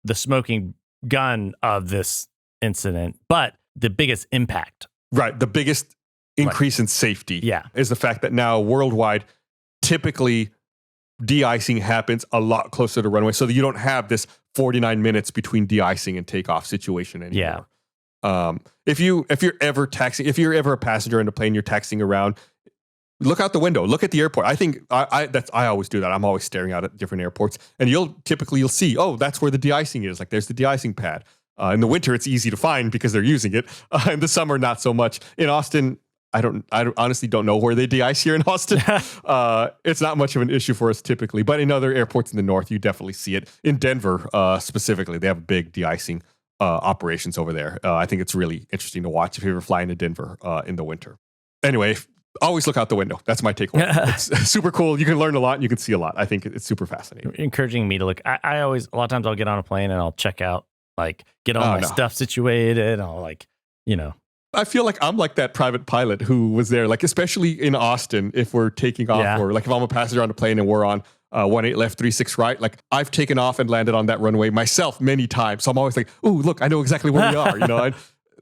the smoking gun of this incident, but the biggest impact. Right. The biggest increase in safety is the fact that now worldwide, typically de-icing happens a lot closer to the runway, so that you don't have this 49 minutes between de-icing and takeoff situation anymore. If you're ever a passenger in a plane, you're taxiing around, look out the window, look at the airport. I think I always do that. I'm always staring out at different airports, and you'll see, oh, that's where the de-icing is. Like, there's the de-icing pad. In the winter, it's easy to find because they're using it. In the summer, not so much. In Austin, I honestly don't know where they de-ice here in Austin. It's not much of an issue for us typically, but in other airports in the north, you definitely see it. In Denver, specifically, they have big de-icing operations over there. I think it's really interesting to watch if you ever fly into Denver in the winter. Anyway, always look out the window. That's my takeaway. It's super cool. You can learn a lot and you can see a lot. I think it's super fascinating. Encouraging me to look. I always, a lot of times I'll get on a plane and I'll check out, like, get all my stuff situated. I'll, like, I feel like I'm like that private pilot who was there, like, especially in Austin, if we're taking off or like if I'm a passenger on a plane and we're on 18 left, 36 right, like I've taken off and landed on that runway myself many times. So I'm always like, ooh, look, I know exactly where we are.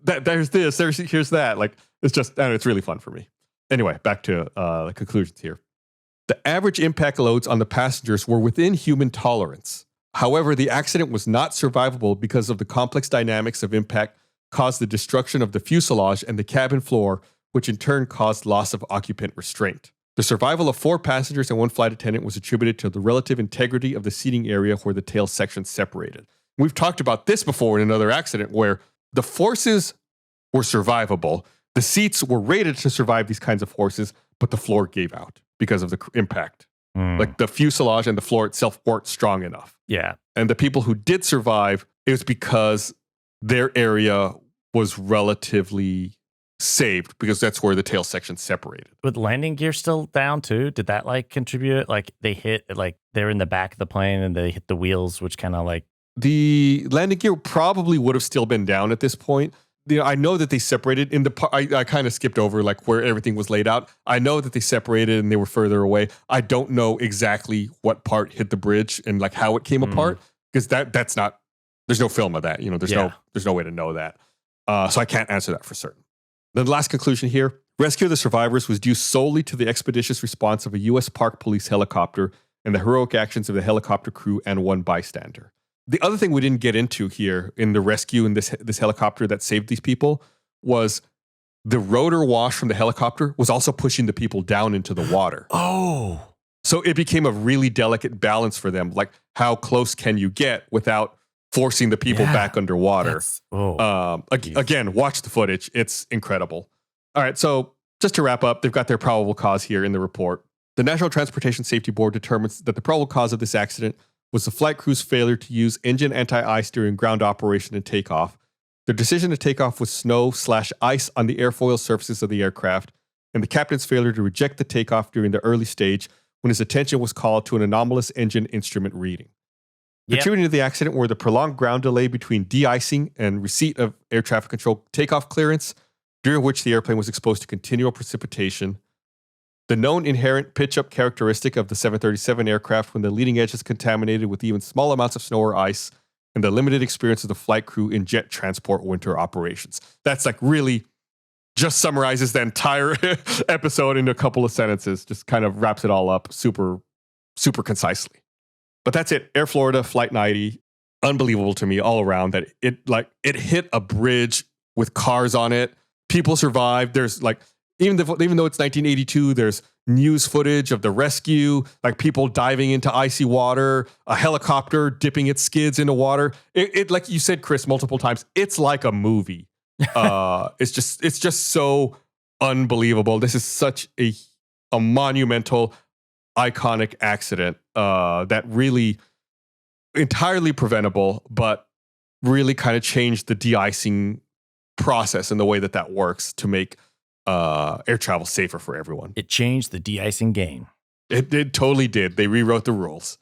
There's this, here's that. Like, it's just, it's really fun for me. Anyway, back to the conclusions here. The average impact loads on the passengers were within human tolerance. However, the accident was not survivable because of the complex dynamics of impact caused the destruction of the fuselage and the cabin floor, which in turn caused loss of occupant restraint. The survival of 4 passengers and 1 flight attendant was attributed to the relative integrity of the seating area where the tail section separated. We've talked about this before in another accident where the forces were survivable. The seats were rated to survive these kinds of forces, but the floor gave out because of the impact. Like, the fuselage and the floor itself weren't strong enough. Yeah. And the people who did survive, it was because their area was relatively saved because that's where the tail section separated. With landing gear still down too, did that like contribute? Like, they hit, like, they're in the back of the plane and they hit the wheels, which kind of like... The landing gear probably would have still been down at this point. I know that they separated in the part. I kind of skipped over like where everything was laid out. I know that they separated and they were further away. I don't know exactly what part hit the bridge and like how it came apart, because that's not, there's no film of that. There's no way to know that. So I can't answer that for certain. The last conclusion here: rescue of the survivors was due solely to the expeditious response of a U.S. Park Police helicopter and the heroic actions of the helicopter crew and 1 bystander. The other thing we didn't get into here in the rescue in this helicopter that saved these people was the rotor wash from the helicopter was also pushing the people down into the water. Oh. So it became a really delicate balance for them. Like, how close can you get without forcing the people back underwater? Again, watch the footage. It's incredible. All right, so just to wrap up, they've got their probable cause here in the report. The National Transportation Safety Board determines that the probable cause of this accident was the flight crew's failure to use engine anti-ice during ground operation and takeoff. Their decision to take off with snow/ice on the airfoil surfaces of the aircraft, and the captain's failure to reject the takeoff during the early stage when his attention was called to an anomalous engine instrument reading. Contributing to the accident were the prolonged ground delay between de-icing and receipt of air traffic control takeoff clearance, during which the airplane was exposed to continual precipitation, the known inherent pitch-up characteristic of the 737 aircraft when the leading edge is contaminated with even small amounts of snow or ice, and the limited experience of the flight crew in jet transport winter operations. That's like really just summarizes the entire episode in a couple of sentences, just kind of wraps it all up super, super concisely. But that's it. Air Florida, Flight 90, unbelievable to me all around that it hit a bridge with cars on it. People survived. There's like, even though it's 1982, there's news footage of the rescue, like people diving into icy water, a helicopter dipping its skids into water. It like you said, Chris, multiple times, it's like a movie. It's just so unbelievable. This is such a monumental, iconic accident that really entirely preventable, but really kind of changed the de-icing process and the way that works to make air travel safer for everyone. It changed the de-icing game. It totally did. They rewrote the rules.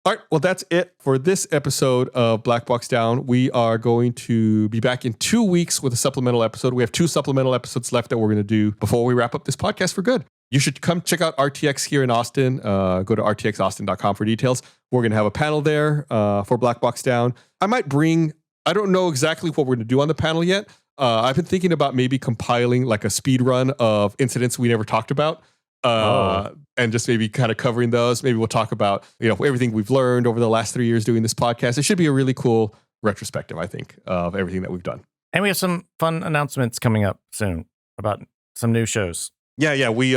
All right, well, that's it for this episode of Black Box Down. We are going to be back in 2 weeks with a supplemental episode. We have 2 supplemental episodes left that we're going to do before we wrap up this podcast for good. You should come check out RTX here in Austin. Go to rtxaustin.com for details. We're going to have a panel there for Black Box Down. I don't know exactly what we're going to do on the panel yet. I've been thinking about maybe compiling like a speed run of incidents we never talked about and just maybe kind of covering those. Maybe we'll talk about, everything we've learned over the last 3 years doing this podcast. It should be a really cool retrospective, I think, of everything that we've done. And we have some fun announcements coming up soon about some new shows. Yeah. We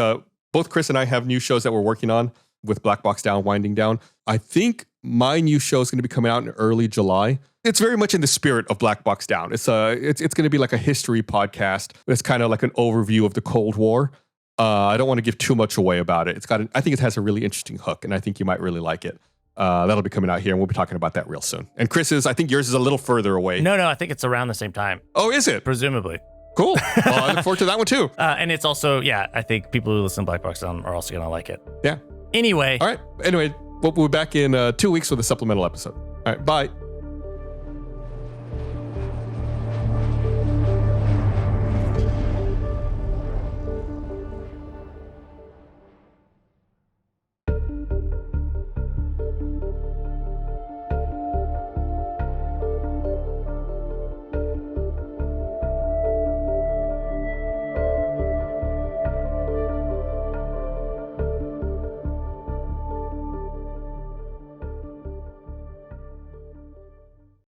both Chris and I have new shows that we're working on with Black Box Down winding down. I think my new show is going to be coming out in early July. It's very much in the spirit of Black Box Down. It's going to be like a history podcast. It's kind of like an overview of the Cold War. I don't want to give too much away about it. I think it has a really interesting hook, and I think you might really like it. That'll be coming out here, and we'll be talking about that real soon. And Chris's, I think yours is a little further away. No, I think it's around the same time. Oh, is it? Presumably. Cool. Well, I look forward to that one too. And it's also, I think people who listen to Black Box Down are also going to like it. Yeah. Anyway. All right. Anyway, we'll be back in 2 weeks with a supplemental episode. All right. Bye.